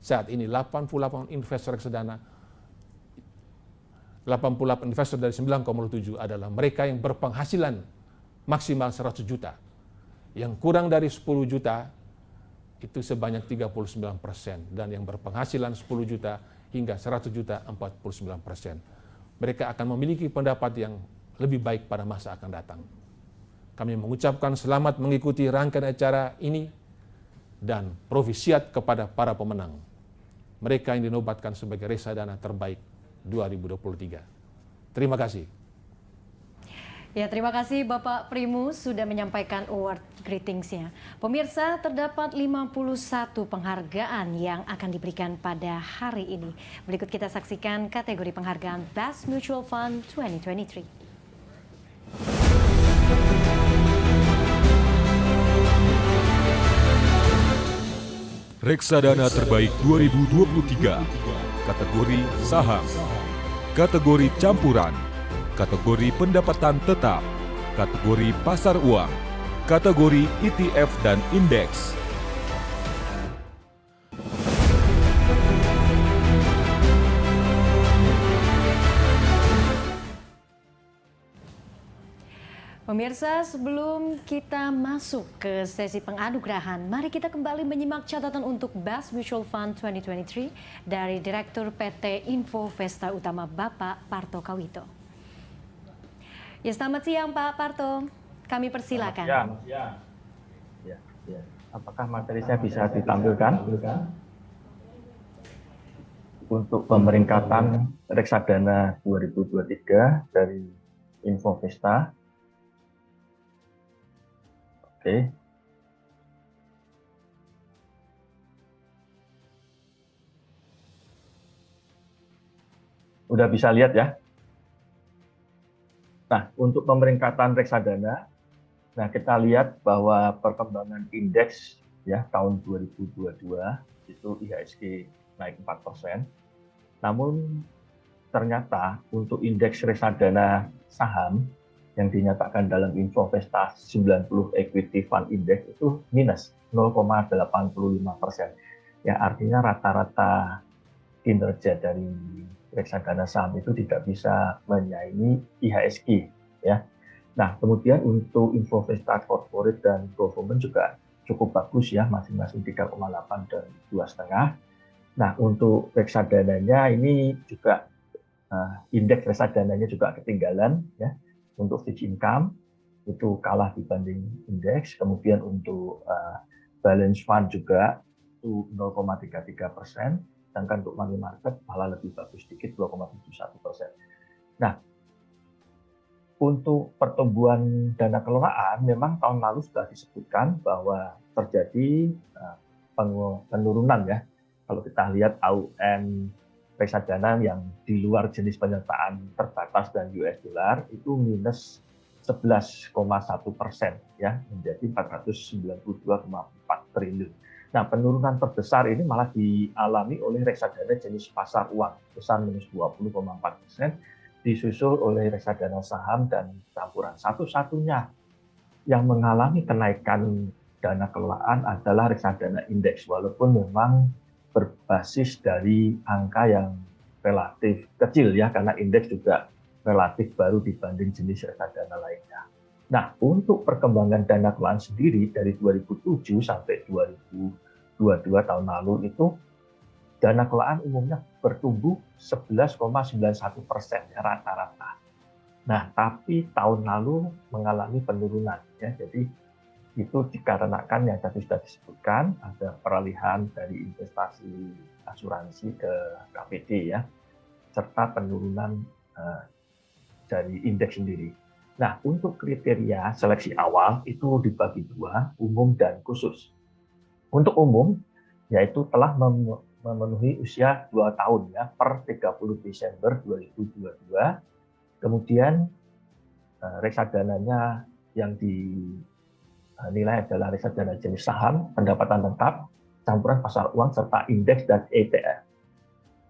Saat ini 88 investor reksadana, 88 investor dari 9,7 adalah mereka yang berpenghasilan maksimal 100 juta. Yang kurang dari 10 juta itu sebanyak 39%, dan yang berpenghasilan 10 juta hingga 100 juta 49%. Mereka akan memiliki pendapat yang lebih baik pada masa akan datang. Kami mengucapkan selamat mengikuti rangkaian acara ini dan provisiat kepada para pemenang. Mereka yang dinobatkan sebagai reksadana terbaik 2023. Terima kasih. Ya, terima kasih Bapak Primus sudah menyampaikan award greetingsnya. Pemirsa, terdapat 51 penghargaan yang akan diberikan pada hari ini. Berikut kita saksikan kategori penghargaan Best Mutual Fund 2023. Reksadana Terbaik 2023, kategori saham, kategori campuran, kategori pendapatan tetap, kategori pasar uang, kategori ETF dan indeks. Pemirsa, sebelum kita masuk ke sesi penganugerahan, mari kita kembali menyimak catatan untuk Best Mutual Fund 2023 dari Direktur PT Info Vesta Utama Bapak Parto Kawito. Ya, selamat siang Pak Parto, kami persilakan. Ya. Apakah materinya bisa ditampilkan? Untuk pemeringkatan reksadana 2023 dari Info Vesta. Oke. Udah bisa lihat ya. Nah, untuk pemeringkatan reksadana, nah kita lihat bahwa perkembangan indeks ya tahun 2022 itu IHSG naik 4%. Namun ternyata untuk indeks reksadana saham yang dinyatakan dalam Info Vesta 90 Equity Fund Index itu minus 0,85%. Ya, artinya rata-rata kinerja dari reksadana saham itu tidak bisa menyaingi IHSG. Ya. Nah, kemudian untuk Info Vesta Corporate dan Government juga cukup bagus ya, masing-masing 3,8 dan 2,5. Nah, untuk reksadananya ini juga indeks reksadananya juga ketinggalan ya. Untuk fixed income itu kalah dibanding indeks, kemudian untuk balance fund juga itu 0,33%, sedangkan untuk money market malah lebih bagus sedikit 2,71%. Nah, untuk pertumbuhan dana kelolaan memang tahun lalu sudah disebutkan bahwa terjadi penurunan ya. Kalau kita lihat AUM reksadana yang di luar jenis penyertaan terbatas dan US dollar itu minus 11,1% ya, menjadi 492,4 triliun. Nah, penurunan terbesar ini malah dialami oleh reksadana jenis pasar uang, besar minus 20,4%, disusul oleh reksadana saham dan campuran. Satu-satunya yang mengalami kenaikan dana kelolaan adalah reksadana indeks, walaupun memang berbasis dari angka yang relatif kecil ya, karena indeks juga relatif baru dibanding jenis reksadana lainnya. Nah, untuk perkembangan dana kelolaan sendiri dari 2007 sampai 2022 tahun lalu itu dana kelolaan umumnya bertumbuh 11,91% ya, rata-rata. Nah, tapi tahun lalu mengalami penurunan ya, jadi itu dikarenakan yang tadi sudah disebutkan, ada peralihan dari investasi asuransi ke KPD ya, serta penurunan dari indeks sendiri. Nah, untuk kriteria seleksi awal itu dibagi dua, umum dan khusus. Untuk umum, yaitu telah memenuhi usia 2 tahun ya, per 30 Desember 2022. Kemudian reksadananya yang dinilai adalah reksadana jenis saham, pendapatan tetap, campuran pasar uang, serta indeks dan ETF.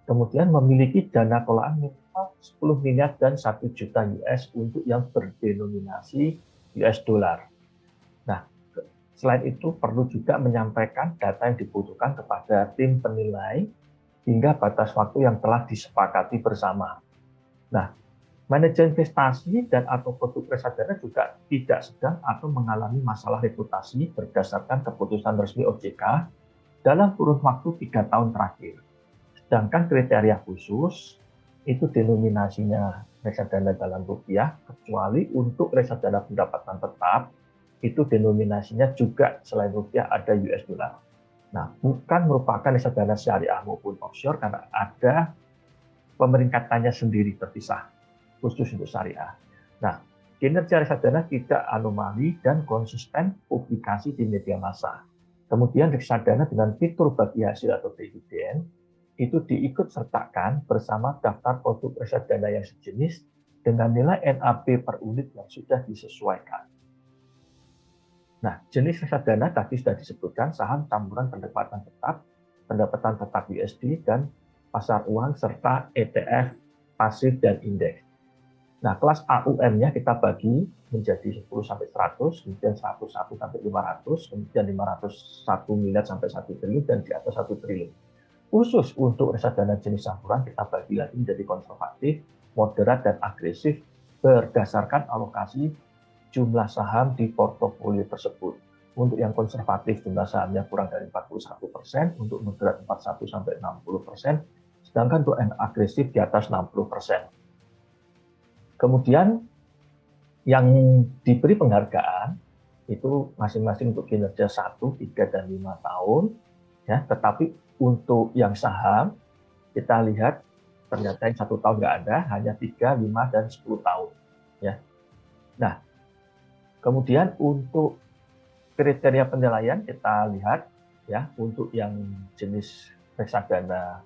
Kemudian memiliki dana kelolaan minimal 10 miliar dan 1 juta US untuk yang berdenominasi US dollar. Nah, selain itu perlu juga menyampaikan data yang dibutuhkan kepada tim penilai hingga batas waktu yang telah disepakati bersama. Nah, manajer investasi dan atau produk reksadana juga tidak sedang atau mengalami masalah reputasi berdasarkan keputusan resmi OJK dalam kurun waktu 3 tahun terakhir. Sedangkan kriteria khusus itu denominasinya reksadana dalam rupiah, kecuali untuk reksadana pendapatan tetap itu denominasinya juga selain rupiah ada US dollar. Nah, bukan merupakan reksadana syariah maupun offshore karena ada pemeringkatannya sendiri terpisah khusus untuk syariah. Nah, kinerja reksadana tidak anomali dan konsisten publikasi di media massa. Kemudian reksadana dengan fitur bagi hasil atau dividen itu diikut sertakan bersama daftar produk reksadana yang sejenis dengan nilai NAB per unit yang sudah disesuaikan. Nah, jenis reksadana tadi sudah disebutkan saham campuran pendapatan tetap USD dan pasar uang serta ETF, pasif dan indeks. Nah, kelas AUM-nya kita bagi menjadi 10 sampai 100, kemudian 101 sampai 500, kemudian 501 miliar sampai 1 triliun dan di atas 1 triliun. Khusus untuk reksadana jenis campuran kita bagi lagi menjadi konservatif, moderat dan agresif berdasarkan alokasi jumlah saham di portofolio tersebut. Untuk yang konservatif jumlah sahamnya kurang dari 41%, untuk moderat 41 sampai 60%, sedangkan untuk yang agresif di atas 60%. Kemudian yang diberi penghargaan itu masing-masing untuk kinerja 1, 3, dan 5 tahun. Ya, tetapi untuk yang saham, kita lihat ternyata yang 1 tahun nggak ada, hanya 3, 5, dan 10 tahun. Ya. Nah, kemudian untuk kriteria penilaian kita lihat, ya, untuk yang jenis reksadana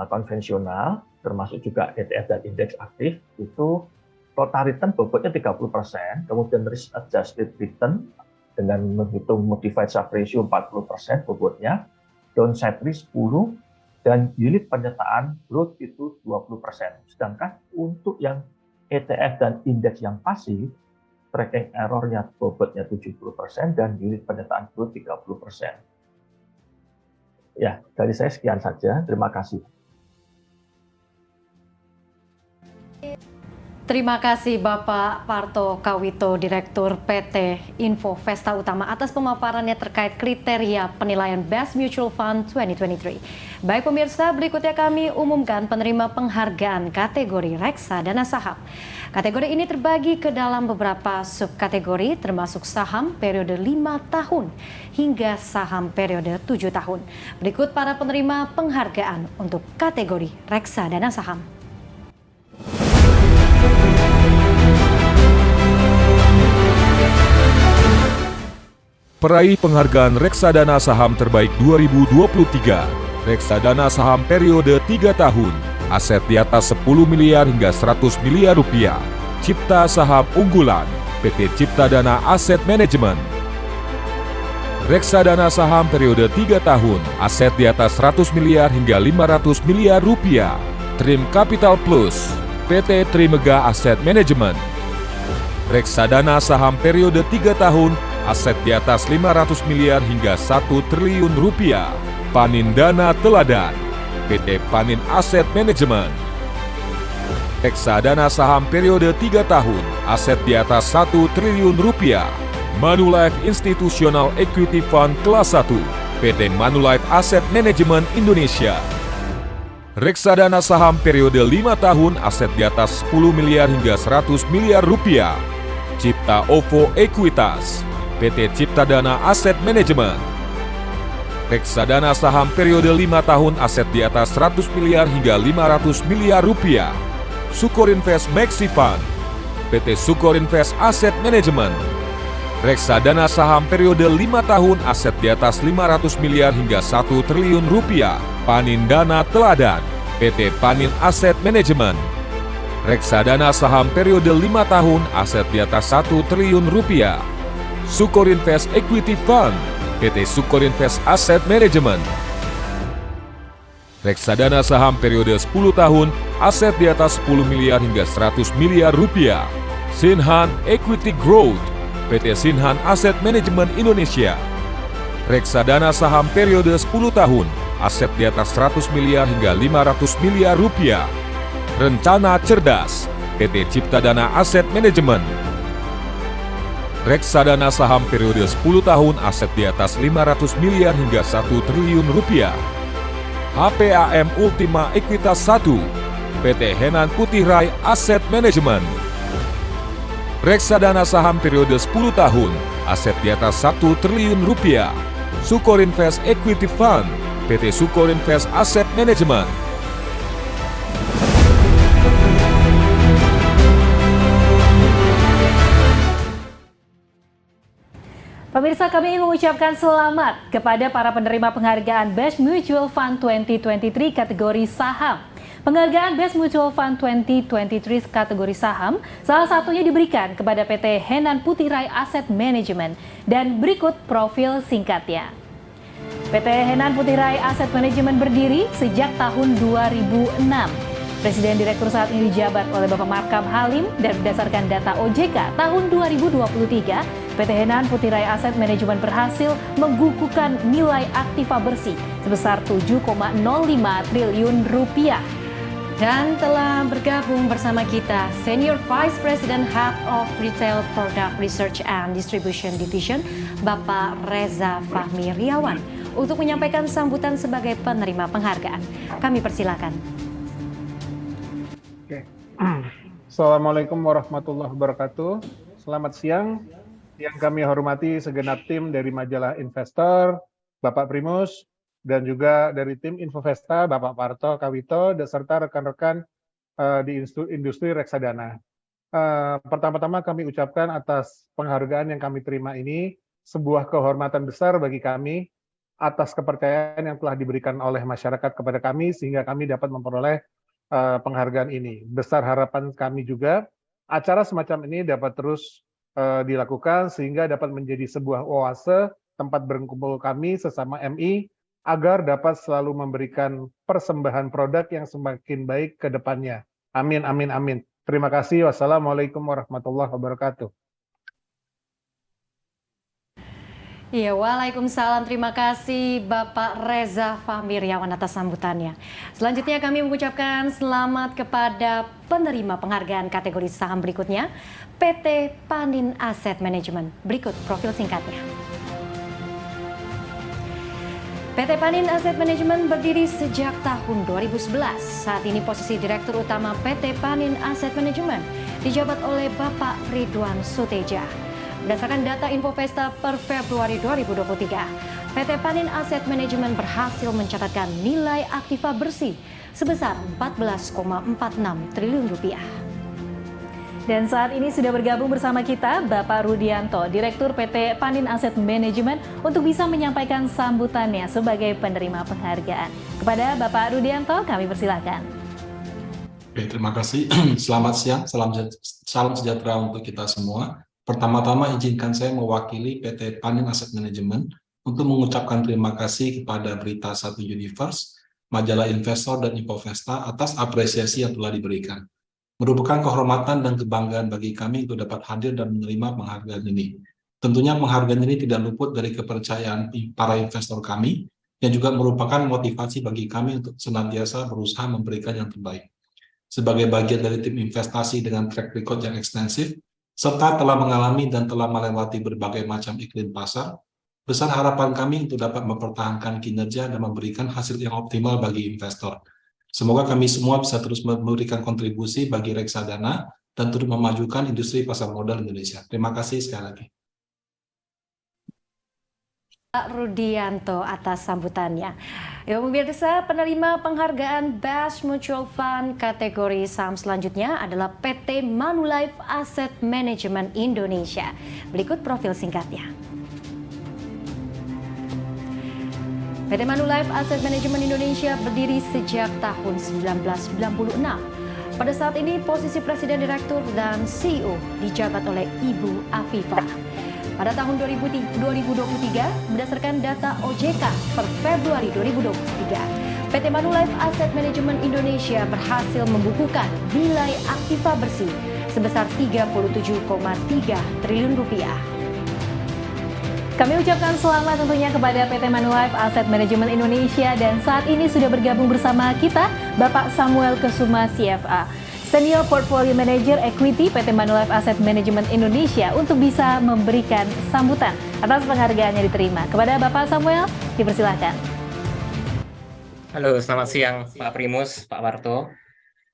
konvensional, termasuk juga ETF dan indeks aktif, itu total return bobotnya 30%, kemudian risk adjusted return dengan menghitung modified Sharpe ratio 40% bobotnya, downside risk 10, dan unit penyertaan growth itu 20%. Sedangkan untuk yang ETF dan indeks yang pasif, tracking error-nya bobotnya 70% dan unit penyertaan growth 30%. Ya, dari saya sekian saja. Terima kasih. Terima kasih Bapak Parto Kawito, Direktur PT Info Vesta Utama atas pemaparannya terkait kriteria penilaian Best Mutual Fund 2023. Baik pemirsa, berikutnya kami umumkan penerima penghargaan kategori reksadana saham. Kategori ini terbagi ke dalam beberapa subkategori termasuk saham periode 5 tahun hingga saham periode 7 tahun. Berikut para penerima penghargaan untuk kategori reksadana saham. Peraih penghargaan reksadana saham terbaik 2023 Reksadana saham periode 3 tahun, aset di atas 10 miliar hingga 100 miliar rupiah. Cipta Saham Unggulan, PT Cipta Dana Asset Management. Reksadana saham periode 3 tahun, aset di atas 100 miliar hingga 500 miliar rupiah. Trim Capital Plus, PT Trimega Asset Management. Reksadana saham periode 3 tahun, aset di atas 500 miliar hingga 1 triliun rupiah. Panin Dana Teladan, PT Panin Asset Management. Reksadana saham periode 3 tahun, aset di atas 1 triliun rupiah. Manulife Institutional Equity Fund Kelas 1, PT Manulife Asset Management Indonesia. Reksadana saham periode 5 tahun, aset di atas 10 miliar hingga 100 miliar rupiah. Cipta OVO Ekuitas, PT Cipta Dana Asset Management. Reksadana saham periode 5 tahun, aset di atas 100 miliar hingga 500 miliar rupiah. Sukor Invest Maxi Fund, PT Sukor Invest Asset Management. Reksadana saham periode 5 tahun, aset di atas 500 miliar hingga 1 triliun rupiah. Panin Dana Teladan, PT Panin Asset Management. Reksadana saham periode 5 tahun, aset di atas 1 triliun rupiah. Sukor Invest Equity Fund, PT Sukor Invest Asset Management. Reksadana saham periode 10 tahun, aset di atas 10 miliar hingga 100 miliar rupiah. Sinhan Equity Growth, PT Sinhan Asset Management Indonesia. Reksadana saham periode 10 tahun, aset di atas 100 miliar hingga 500 miliar rupiah. Rencana Cerdas, PT Cipta Dana Asset Management. Reksadana saham periode 10 tahun, aset di atas 500 miliar hingga 1 triliun rupiah. HPAM Ultima Ekuitas 1, PT Henan Putih Rai Asset Management. Reksadana saham periode 10 tahun, aset di atas 1 triliun rupiah. Sukor Invest Equity Fund, PT Sukor Invest Asset Management. Pemirsa, kami ingin mengucapkan selamat kepada para penerima penghargaan Best Mutual Fund 2023 kategori saham. Penghargaan Best Mutual Fund 2023 kategori saham salah satunya diberikan kepada PT Henan Putih Rai Asset Management. Dan berikut profil singkatnya. PT Henan Putih Rai Asset Management berdiri sejak tahun 2006. Presiden Direktur saat ini dijabat oleh Bapak Markam Halim dan berdasarkan data OJK tahun 2023, PT Henan Putih Rai Asset Management berhasil mengguguhkan nilai aktiva bersih sebesar 7,05 triliun rupiah. Dan telah bergabung bersama kita Senior Vice President Head of Retail Product Research and Distribution Division, Bapak Reza Fahmi Riawan, untuk menyampaikan sambutan sebagai penerima penghargaan. Kami persilakan. Oke. Assalamualaikum warahmatullahi wabarakatuh. Selamat siang. Yang kami hormati segenap tim dari majalah Investor, Bapak Primus, dan juga dari tim Infovesta, Bapak Parto Kawito, serta rekan-rekan di industri reksadana. Pertama-tama kami ucapkan atas penghargaan yang kami terima ini, sebuah kehormatan besar bagi kami atas kepercayaan yang telah diberikan oleh masyarakat kepada kami, sehingga kami dapat memperoleh penghargaan ini. Besar harapan kami juga, acara semacam ini dapat terus dilakukan, sehingga dapat menjadi sebuah oase tempat berkumpul kami sesama MI, agar dapat selalu memberikan persembahan produk yang semakin baik ke depannya. Amin, amin, amin. Terima kasih. Wassalamualaikum warahmatullahi wabarakatuh. Iya, waalaikumsalam. Terima kasih Bapak Reza Fahmi Riawan atas sambutannya. Selanjutnya kami mengucapkan selamat kepada penerima penghargaan kategori saham berikutnya, PT Panin Asset Management. Berikut profil singkatnya. PT Panin Asset Management berdiri sejak tahun 2011. Saat ini posisi Direktur Utama PT Panin Asset Management dijabat oleh Bapak Ridwan Suteja. Berdasarkan data Infovesta per Februari 2023, PT Panin Asset Management berhasil mencatatkan nilai aktiva bersih sebesar 14,46 triliun rupiah. Dan saat ini sudah bergabung bersama kita Bapak Rudianto, Direktur PT Panin Asset Management, untuk bisa menyampaikan sambutannya sebagai penerima penghargaan. Kepada Bapak Rudianto, kami persilakan. Oke, terima kasih. Selamat siang, salam sejahtera untuk kita semua. Pertama-tama izinkan saya mewakili PT Panin Asset Management untuk mengucapkan terima kasih kepada Berita 1 Universe, Majalah Investor dan Infovesta atas apresiasi yang telah diberikan. Merupakan kehormatan dan kebanggaan bagi kami untuk dapat hadir dan menerima penghargaan ini. Tentunya penghargaan ini tidak luput dari kepercayaan para investor kami, yang juga merupakan motivasi bagi kami untuk senantiasa berusaha memberikan yang terbaik. Sebagai bagian dari tim investasi dengan track record yang ekstensif, serta telah mengalami dan telah melewati berbagai macam iklim pasar, besar harapan kami untuk dapat mempertahankan kinerja dan memberikan hasil yang optimal bagi investor. Semoga kami semua bisa terus memberikan kontribusi bagi reksadana dan terus memajukan industri pasar modal Indonesia. Terima kasih sekali lagi. Pak Rudianto atas sambutannya. Ya, pemirsa, penerima penghargaan Best Mutual Fund kategori saham selanjutnya adalah PT Manulife Asset Management Indonesia. Berikut profil singkatnya. PT Manulife Asset Management Indonesia berdiri sejak tahun 1996. Pada saat ini posisi Presiden Direktur dan CEO dijabat oleh Ibu Afifah. Pada tahun 2023, berdasarkan data OJK per Februari 2023, PT Manulife Asset Management Indonesia berhasil membukukan nilai aktiva bersih sebesar 37,3 triliun rupiah. Kami ucapkan selamat tentunya kepada PT Manulife Asset Management Indonesia, dan saat ini sudah bergabung bersama kita Bapak Samuel Kesuma CFA, Senior Portfolio Manager Equity PT Manulife Asset Management Indonesia, untuk bisa memberikan sambutan atas penghargaan yang diterima. Kepada Bapak Samuel, dipersilakan. Halo, selamat siang Pak Primus, Pak Warto,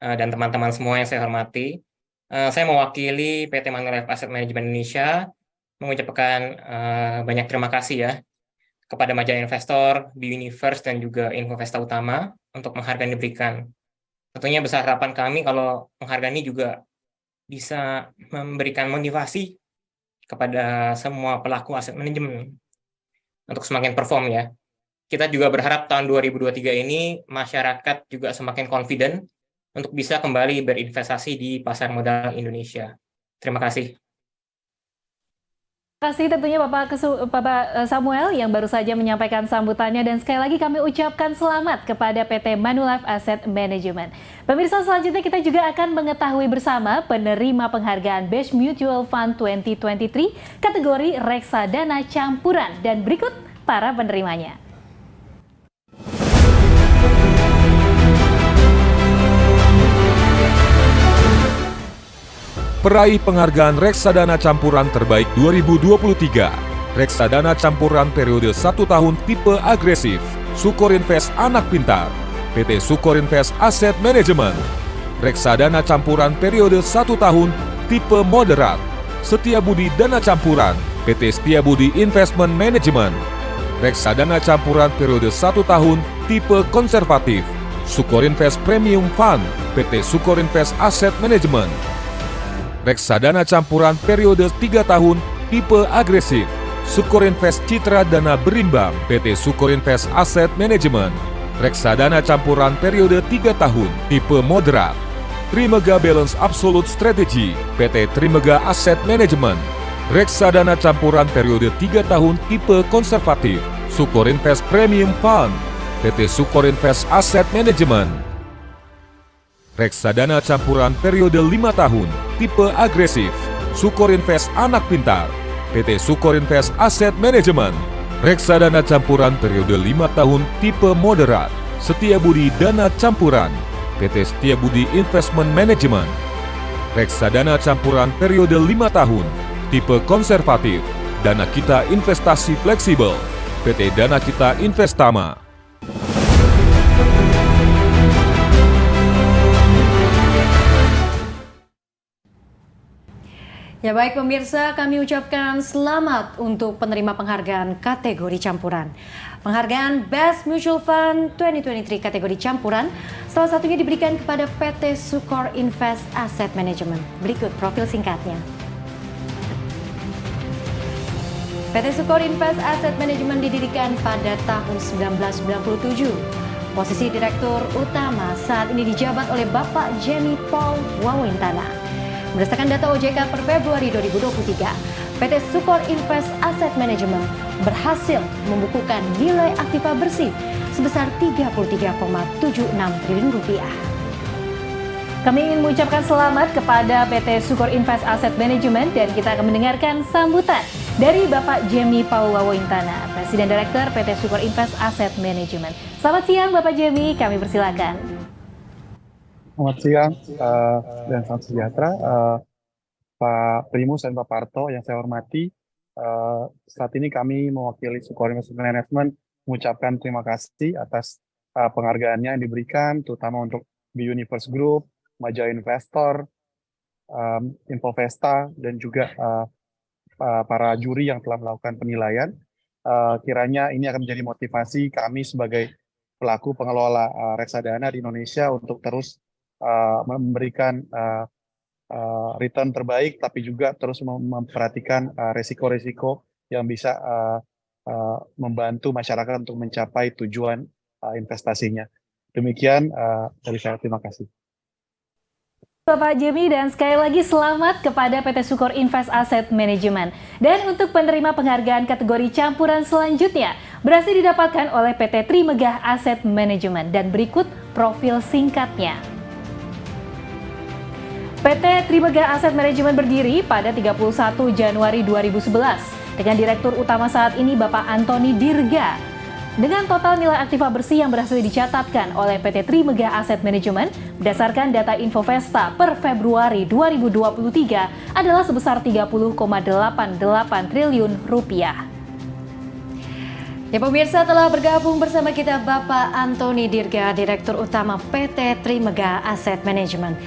dan teman-teman semua yang saya hormati. Saya mewakili PT Manulife Asset Management Indonesia mengucapkan banyak terima kasih ya kepada Majalah Investor, B-Universe, dan juga Infovesta Utama untuk penghargaan diberikan. Tentunya besar harapan kami kalau penghargaan ini juga bisa memberikan motivasi kepada semua pelaku aset manajemen untuk semakin perform ya. Kita juga berharap tahun 2023 ini masyarakat juga semakin confident untuk bisa kembali berinvestasi di pasar modal Indonesia. Terima kasih. Terima kasih tentunya Bapak Samuel yang baru saja menyampaikan sambutannya, dan sekali lagi kami ucapkan selamat kepada PT Manulife Asset Management. Pemirsa, selanjutnya kita juga akan mengetahui bersama penerima penghargaan Best Mutual Fund 2023 kategori reksadana campuran, dan berikut para penerimanya. Peraih penghargaan Reksadana Campuran Terbaik 2023, Reksadana Campuran periode 1 tahun tipe agresif, Sukorinvest Anak Pintar, PT Sukorinvest Asset Management. Reksadana Campuran periode 1 tahun tipe moderat, Setiabudi Dana Campuran, PT Setiabudi Investment Management. Reksadana Campuran periode 1 tahun tipe konservatif, Sukorinvest Premium Fund, PT Sukorinvest Asset Management. Reksadana Campuran periode 3 tahun tipe agresif, Sukorinvest Citra Dana Berimbang, PT Sukorinvest Asset Management. Reksadana Campuran periode 3 tahun tipe moderat, Trimega Balance Absolute Strategy, PT Trimega Asset Management. Reksadana Campuran periode 3 tahun tipe konservatif, Sukorinvest Premium Fund, PT Sukorinvest Asset Management. Reksadana Campuran periode 5 tahun tipe agresif, Sukorinvest Anak Pintar, PT Sukorinvest Asset Management. Reksadana Campuran periode 5 tahun tipe moderat, Setiabudi Dana Campuran, PT Setiabudi Investment Management. Reksadana Campuran periode 5 tahun tipe konservatif, Dana Kita Investasi Fleksibel, PT Dana Kita Investama. Ya baik pemirsa, kami ucapkan selamat untuk penerima penghargaan kategori campuran. Penghargaan Best Mutual Fund 2023 kategori campuran salah satunya diberikan kepada PT Sukor Invest Asset Management. Berikut profil singkatnya. PT Sukor Invest Asset Management didirikan pada tahun 1997. Posisi Direktur Utama saat ini dijabat oleh Bapak Jamie Paul Wawintana. Berdasarkan data OJK per Februari 2023, PT Sukor Invest Asset Management berhasil membukukan nilai aktiva bersih sebesar 33,76 triliun rupiah. Kami ingin mengucapkan selamat kepada PT Sukor Invest Asset Management dan kita akan mendengarkan sambutan dari Bapak Jamie Paul Wawintana, Presiden Direktur PT Sukor Invest Asset Management. Selamat siang Bapak Jamie, kami persilakan. Selamat siang dan salam sejahtera, Pak Primus dan Pak Parto yang saya hormati. Saat ini kami mewakili Sukor Investment Management mengucapkan terima kasih atas penghargaannya yang diberikan, terutama untuk The Universe Group, Majalah Investor, Infovesta, dan juga para juri yang telah melakukan penilaian. Kiranya ini akan menjadi motivasi kami sebagai pelaku pengelola reksadana di Indonesia untuk terus memberikan return terbaik, tapi juga terus memperhatikan resiko-resiko yang bisa membantu masyarakat untuk mencapai tujuan investasinya. Demikian dari saya, terima kasih. Bapak Jamie, dan sekali lagi selamat kepada PT Sukor Invest Asset Management. Dan untuk penerima penghargaan kategori campuran selanjutnya berhasil didapatkan oleh PT Trimegah Asset Management, dan berikut profil singkatnya. PT Trimegah Asset Management berdiri pada 31 Januari 2011 dengan Direktur Utama saat ini Bapak Antoni Dirga. Dengan total nilai aktiva bersih yang berhasil dicatatkan oleh PT Trimegah Asset Management berdasarkan data Infovesta per Februari 2023 adalah sebesar 30,88 triliun rupiah. Ya pemirsa, telah bergabung bersama kita Bapak Antoni Dirga, Direktur Utama PT Trimegah Asset Management.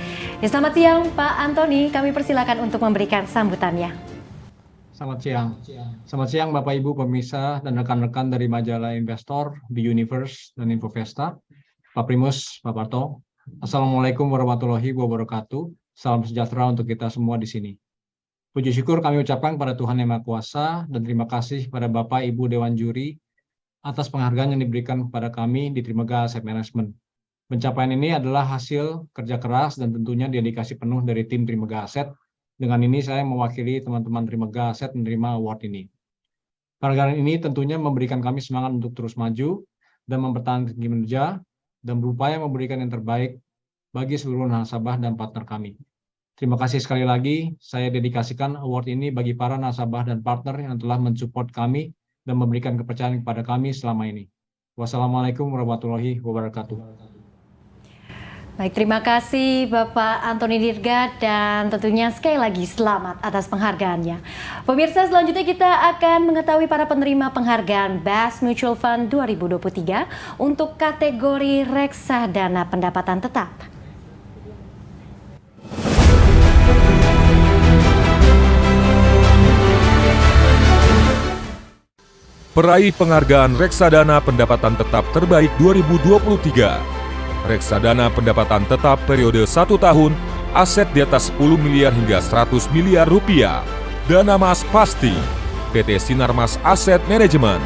Ya, selamat siang Pak Antoni, kami persilakan untuk memberikan sambutannya. Selamat siang. Selamat siang Bapak Ibu pemirsa dan rekan-rekan dari Majalah Investor, The Universe, dan Infovesta. Pak Primus, Pak Parto. Assalamualaikum warahmatullahi wabarakatuh. Salam sejahtera untuk kita semua di sini. Puji syukur kami ucapkan kepada Tuhan Yang Maha Kuasa dan terima kasih kepada Bapak Ibu Dewan Juri atas penghargaan yang diberikan kepada kami di Trimegah Asset Management. Pencapaian ini adalah hasil kerja keras dan tentunya dedikasi penuh dari tim Trimegah Asset. Dengan ini saya mewakili teman-teman Trimegah Asset menerima award ini. Penghargaan ini tentunya memberikan kami semangat untuk terus maju dan mempertahankan kinerja dan berupaya memberikan yang terbaik bagi seluruh nasabah dan partner kami. Terima kasih sekali lagi, saya dedikasikan award ini bagi para nasabah dan partner yang telah mensupport kami dan memberikan kepercayaan kepada kami selama ini. Wassalamualaikum warahmatullahi wabarakatuh. Baik, terima kasih Bapak Antoni Dirga dan tentunya sekali lagi selamat atas penghargaannya. Pemirsa, selanjutnya kita akan mengetahui para penerima penghargaan Best Mutual Fund 2023 untuk kategori reksadana pendapatan tetap. Peraih penghargaan Reksadana Pendapatan Tetap Terbaik 2023. Reksadana pendapatan tetap periode 1 tahun, aset di atas 10 miliar hingga 100 miliar rupiah. Dana Mas Pasti, PT Sinarmas Asset Management.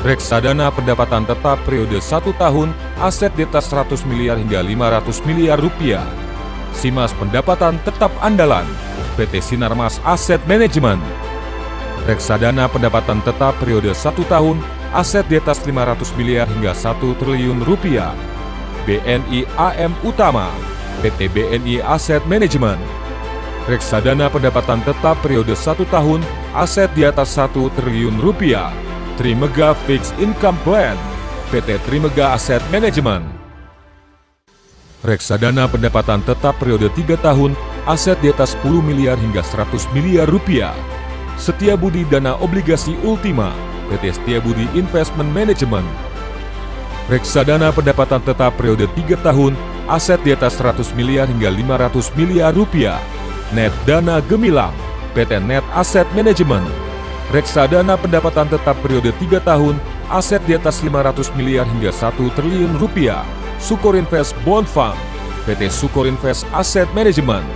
Reksadana pendapatan tetap periode 1 tahun, aset di atas 100 miliar hingga 500 miliar rupiah. Simas Pendapatan Tetap Andalan, PT Sinarmas Asset Management. Reksadana pendapatan tetap periode 1 tahun, aset di atas 500 miliar hingga 1 triliun rupiah. BNI AM Utama, PT BNI Asset Management. Reksadana pendapatan tetap periode 1 tahun, aset di atas 1 triliun rupiah. Trimegah Fixed Income Plan, PT Trimegah Asset Management. Reksadana pendapatan tetap periode 3 tahun, aset di atas 10 miliar hingga 100 miliar rupiah. Setiabudi Dana Obligasi Ultima, PT Setiabudi Investment Management. Reksadana pendapatan tetap periode 3 tahun, aset di atas 100 miliar hingga 500 miliar rupiah. Net Dana Gemilang, PT Net Asset Management. Reksadana pendapatan tetap periode 3 tahun, aset di atas 500 miliar hingga 1 triliun rupiah. Sukorinvest Bond Fund, PT Sukorinvest Asset Management.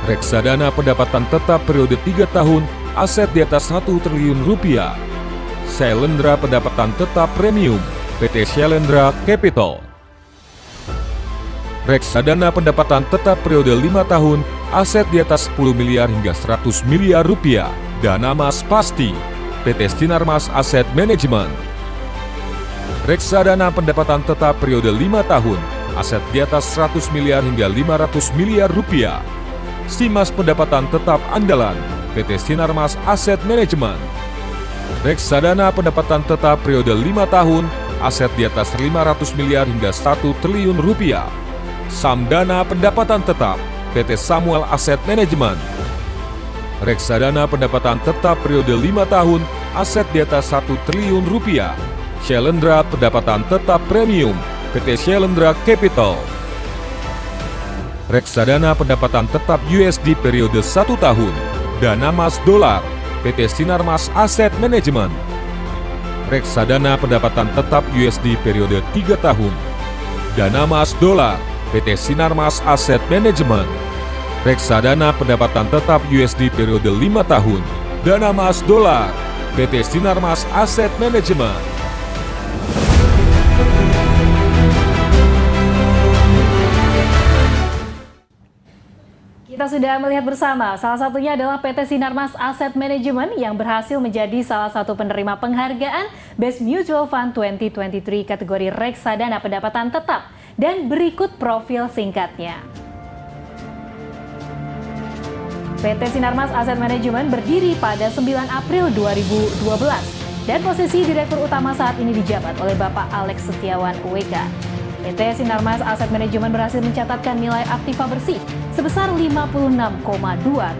Reksadana pendapatan tetap periode 3 tahun, aset di atas 1 triliun rupiah. Shailendra pendapatan tetap premium, PT Shailendra Capital. Reksadana pendapatan tetap periode 5 tahun, aset di atas 10 miliar hingga 100 miliar rupiah. Dana Mas Pasti, PT Sinarmas Asset Management. Reksadana pendapatan tetap periode 5 tahun, aset di atas 100 miliar hingga 500 miliar rupiah. Simas pendapatan tetap andalan, PT Sinarmas Asset Management. Reksadana pendapatan tetap periode 5 tahun, aset di atas 500 miliar hingga 1 triliun rupiah. Samdana pendapatan tetap, PT Samuel Asset Management. Reksadana pendapatan tetap periode 5 tahun, aset di atas 1 triliun rupiah. Shailendra pendapatan tetap premium, PT Shailendra Capital. Reksadana pendapatan tetap USD periode 1 tahun, Dana Mas Dolar, PT Sinarmas Asset Management. Reksadana pendapatan tetap USD periode 3 tahun, Dana Mas Dolar, PT Sinarmas Asset Management. Reksadana pendapatan tetap USD periode 5 tahun, Dana Mas Dolar, PT Sinarmas Asset Management. Kita sudah melihat bersama, salah satunya adalah PT Sinarmas Asset Management yang berhasil menjadi salah satu penerima penghargaan Best Mutual Fund 2023 kategori reksadana pendapatan tetap. Dan berikut profil singkatnya. PT Sinarmas Asset Management berdiri pada 9 April 2012 dan posisi direktur utama saat ini dijabat oleh Bapak Alex Setiawan WK. PT Sinarmas Asset Management berhasil mencatatkan nilai aktiva bersih sebesar 56,2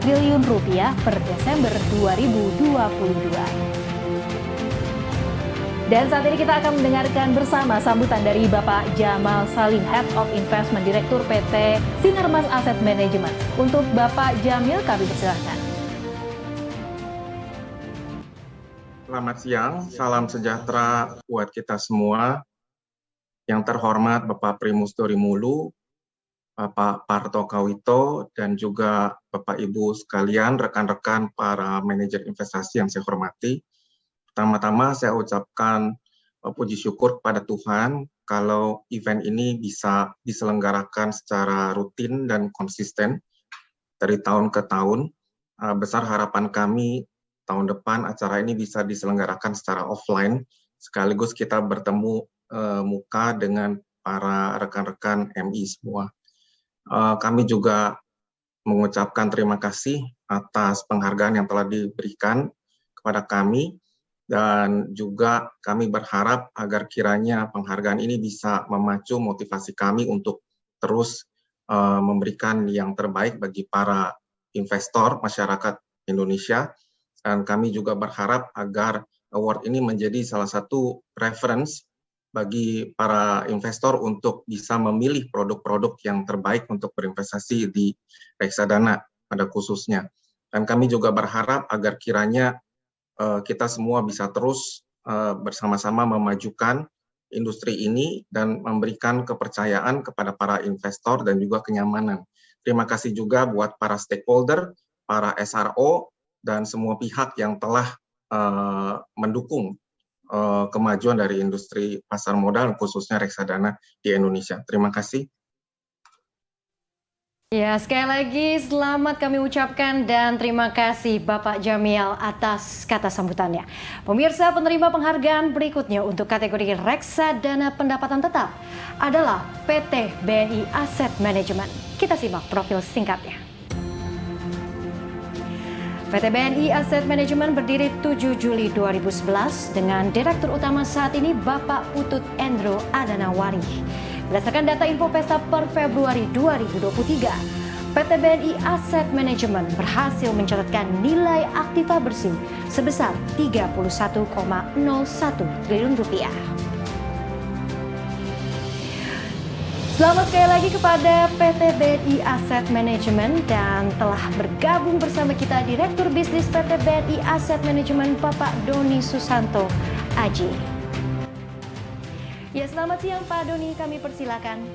triliun rupiah per Desember 2022. Dan saat ini kita akan mendengarkan bersama sambutan dari Bapak Jamal Salim, Head of Investment, Direktur PT Sinarmas Asset Management. Untuk Bapak Jamil, kami persilahkan. Selamat siang, salam sejahtera buat kita semua. Yang terhormat Bapak Primus Dorimulu, Bapak Parto Kawito, dan juga Bapak Ibu sekalian, rekan-rekan para manajer investasi yang saya hormati. Pertama-tama saya ucapkan puji syukur kepada Tuhan kalau event ini bisa diselenggarakan secara rutin dan konsisten dari tahun ke tahun. Besar harapan kami tahun depan acara ini bisa diselenggarakan secara offline, sekaligus kita bertemu muka dengan para rekan-rekan MI semua. Kami juga mengucapkan terima kasih atas penghargaan yang telah diberikan kepada kami. Dan juga kami berharap agar kiranya penghargaan ini bisa memacu motivasi kami untuk terus memberikan yang terbaik bagi para investor masyarakat Indonesia. Dan kami juga berharap agar award ini menjadi salah satu reference bagi para investor untuk bisa memilih produk-produk yang terbaik untuk berinvestasi di reksadana pada khususnya. Dan kami juga berharap agar kiranya kita semua bisa terus bersama-sama memajukan industri ini dan memberikan kepercayaan kepada para investor dan juga kenyamanan. Terima kasih juga buat para stakeholder, para SRO, dan semua pihak yang telah mendukung kemajuan dari industri pasar modal, khususnya reksadana di Indonesia. Terima kasih. Ya, sekali lagi selamat kami ucapkan dan terima kasih Bapak Jamil atas kata sambutannya. Pemirsa, penerima penghargaan berikutnya untuk kategori reksadana pendapatan tetap adalah PT BNI Asset Management. Kita simak profil singkatnya. PT BNI Asset Management berdiri 7 Juli 2011 dengan Direktur Utama saat ini Bapak Putut Endro Adanawari. Berdasarkan data Infovesta per Februari 2023, PT BNI Asset Management berhasil mencatatkan nilai aktiva bersih sebesar 31,01 triliun rupiah. Selamat sekali lagi kepada PT BNI Asset Management dan telah bergabung bersama kita Direktur Bisnis PT BNI Asset Management Bapak Doni Susanto Aji. Ya, selamat siang Pak Doni, kami persilakan.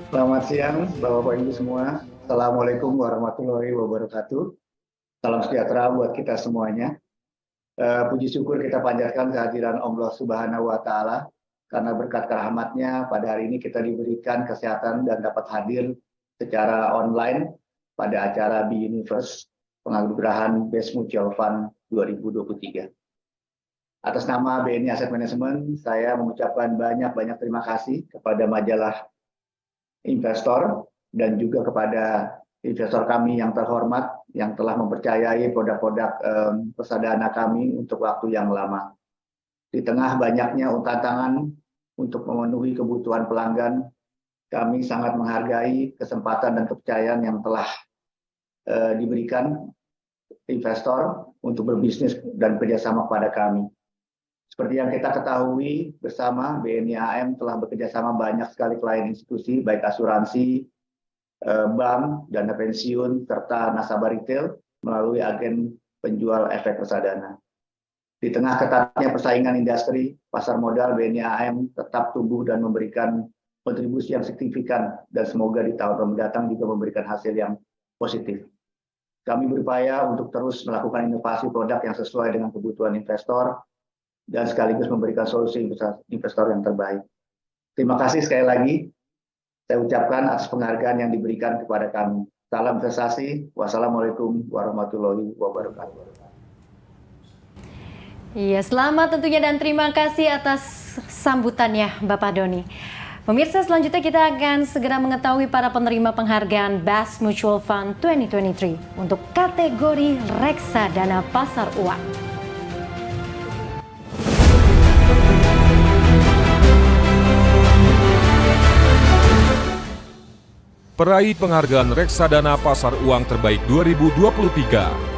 Selamat siang Bapak Ibu semua. Assalamualaikum warahmatullahi wabarakatuh. Salam sejahtera buat kita semuanya. Puji syukur kita panjatkan kehadiran Allah Subhanahu wa Ta'ala. Karena berkat rahmatnya pada hari ini kita diberikan kesehatan dan dapat hadir secara online pada acara B Universe penganugerahan Best Mutual Fund 2023. Atas nama BNI Asset Management, saya mengucapkan banyak-banyak terima kasih kepada majalah investor dan juga kepada investor kami yang terhormat yang telah mempercayai produk-produk reksadana kami untuk waktu yang lama. Di tengah banyaknya tantangan untuk memenuhi kebutuhan pelanggan, kami sangat menghargai kesempatan dan kepercayaan yang telah diberikan investor untuk berbisnis dan kerjasama kepada kami. Seperti yang kita ketahui bersama, BNI AM telah bekerjasama banyak sekali klien institusi, baik asuransi, bank, dana pensiun, serta nasabah retail melalui agen penjual efek reksadana. Di tengah ketatnya persaingan industri, pasar modal BNI AM tetap tumbuh dan memberikan kontribusi yang signifikan dan semoga di tahun mendatang juga memberikan hasil yang positif. Kami berupaya untuk terus melakukan inovasi produk yang sesuai dengan kebutuhan investor dan sekaligus memberikan solusi investor yang terbaik. Terima kasih sekali lagi saya ucapkan atas penghargaan yang diberikan kepada kami. Salam investasi. Wassalamualaikum warahmatullahi wabarakatuh. Iya, selamat tentunya dan terima kasih atas sambutannya Bapak Doni. Pemirsa, selanjutnya kita akan segera mengetahui para penerima penghargaan Best Mutual Fund 2023 untuk kategori reksadana pasar uang. Peraih penghargaan reksadana pasar uang terbaik 2023.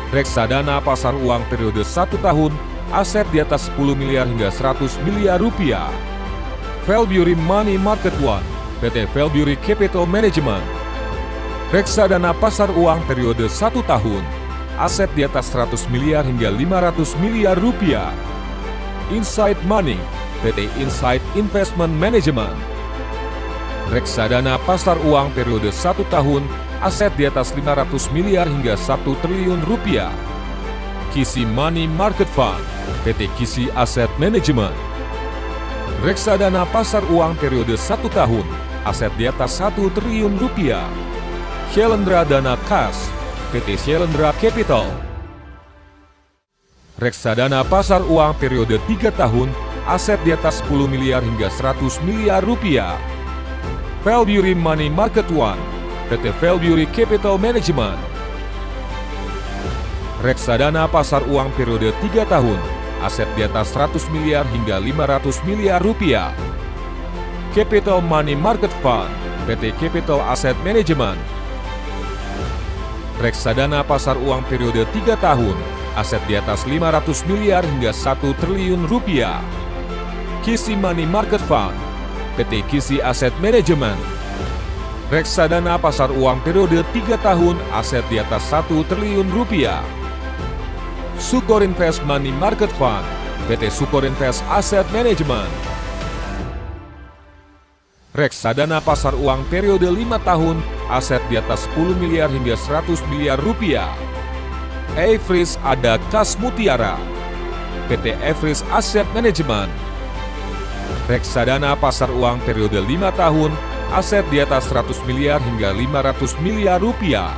Reksadana pasar uang periode 1 tahun, aset di atas 10 miliar hingga 100 miliar rupiah. Valbury Money Market One, PT Valbury Capital Management. Reksadana pasar uang periode 1 tahun, aset di atas 100 miliar hingga 500 miliar rupiah. Insight Money, PT Insight Investment Management. Reksadana pasar uang periode 1 tahun, aset di atas 500 miliar hingga 1 triliun rupiah. Kisi Money Market Fund, PT Kisi Asset Management. Reksadana pasar uang periode 1 tahun, aset di atas 1 triliun rupiah. Shalendra Dana Kas, PT Shalendra Capital. Reksadana pasar uang periode 3 tahun, aset di atas 10 miliar hingga 100 miliar rupiah. Valbury Money Market One, PT Valbury Capital Management. Reksadana pasar uang periode 3 tahun, aset di atas 100 miliar hingga 500 miliar rupiah. Capital Money Market Fund, PT Capital Asset Management. Reksadana pasar uang periode 3 tahun, aset di atas 500 miliar hingga 1 triliun rupiah. Kisi Money Market Fund, PT Kisi Asset Management. Reksadana pasar uang periode 3 tahun, aset di atas 1 triliun rupiah. Sukor Invest Money Market Fund, PT Sukor Invest Asset Management. Reksadana pasar uang periode 5 tahun, aset di atas 10 miliar hingga 100 miliar rupiah. Everis Ada Kas Mutiara, PT Everis Asset Management. Reksadana pasar uang periode 5 tahun, aset di atas 100 miliar hingga 500 miliar rupiah.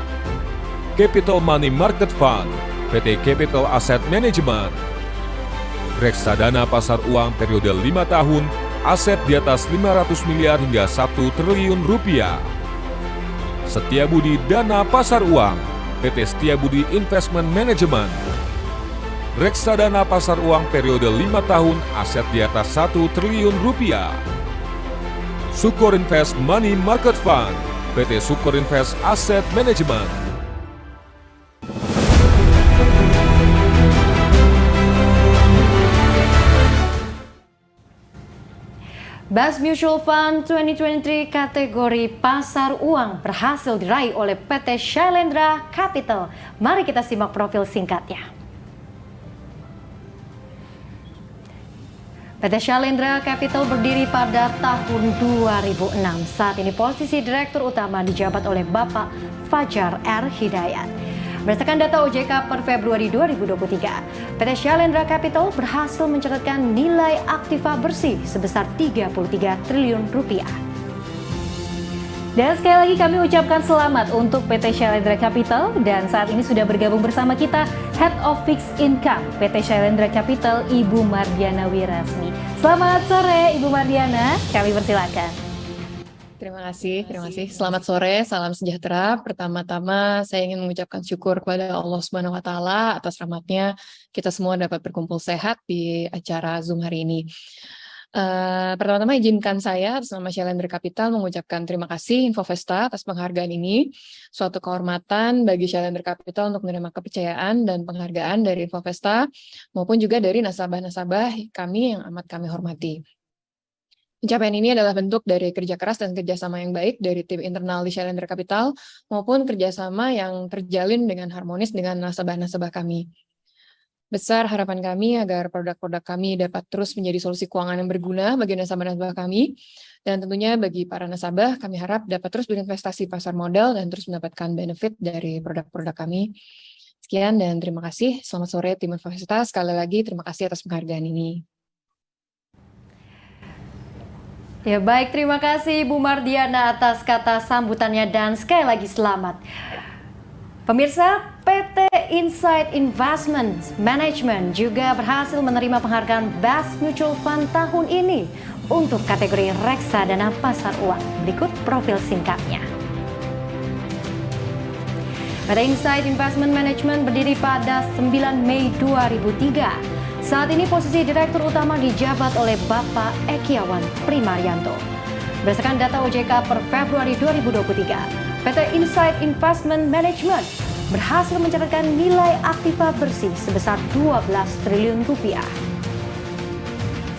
Capital Money Market Fund, PT Capital Asset Management. Reksadana pasar uang periode 5 tahun, aset di atas 500 miliar hingga 1 triliun rupiah. Setiabudi Dana Pasar Uang, PT Setiabudi Investment Management. Reksadana pasar uang periode 5 tahun, aset di atas 1 triliun rupiah. Sukor Invest Money Market Fund, PT Sukor Invest Asset Management. Best Mutual Fund 2023 kategori pasar uang berhasil diraih oleh PT Shailendra Capital. Mari kita simak profil singkatnya. PT Shailendra Capital berdiri pada tahun 2006. Saat ini posisi direktur utama dijabat oleh Bapak Fajar R. Hidayat. Berdasarkan data OJK per Februari 2023, PT Shailendra Capital berhasil mencatatkan nilai aktiva bersih sebesar 33 triliun rupiah. Dan sekali lagi kami ucapkan selamat untuk PT Shailendra Capital, dan saat ini sudah bergabung bersama kita Head of Fixed Income PT Shailendra Capital, Ibu Mardiana Wirasmi. Selamat sore Ibu Mardiana, kami persilakan. Terima kasih. Selamat sore, salam sejahtera. Pertama-tama saya ingin mengucapkan syukur kepada Allah Subhanahu wa Ta'ala atas rahmatnya kita semua dapat berkumpul sehat di acara Zoom hari ini. Pertama-tama izinkan saya atas nama Shailendra Capital mengucapkan terima kasih Infovesta atas penghargaan ini. Suatu kehormatan bagi Shailendra Capital untuk menerima kepercayaan dan penghargaan dari Infovesta maupun juga dari nasabah-nasabah kami yang amat kami hormati. Pencapaian ini adalah bentuk dari kerja keras dan kerjasama yang baik dari tim internal di Shailendra Capital maupun kerjasama yang terjalin dengan harmonis dengan nasabah-nasabah kami. Besar harapan kami agar produk-produk kami dapat terus menjadi solusi keuangan yang berguna bagi nasabah-nasabah kami, dan tentunya bagi para nasabah kami harap dapat terus berinvestasi pasar modal dan terus mendapatkan benefit dari produk-produk kami. Sekian dan terima kasih. Selamat sore tim Infovesta. Sekali lagi terima kasih atas penghargaan ini. Ya baik, terima kasih Bu Mardiana atas kata sambutannya dan sekali lagi selamat. Pemirsa, PT Insight Investment Management juga berhasil menerima penghargaan Best Mutual Fund tahun ini untuk kategori reksadana pasar uang. Berikut profil singkatnya. PT Insight Investment Management berdiri pada 9 Mei 2003. Saat ini posisi direktur utama dijabat oleh Bapak Ekiawan Primarianto. Berdasarkan data OJK per Februari 2023, PT Insight Investment Management berhasil mencatatkan nilai aktiva bersih sebesar 12 triliun rupiah.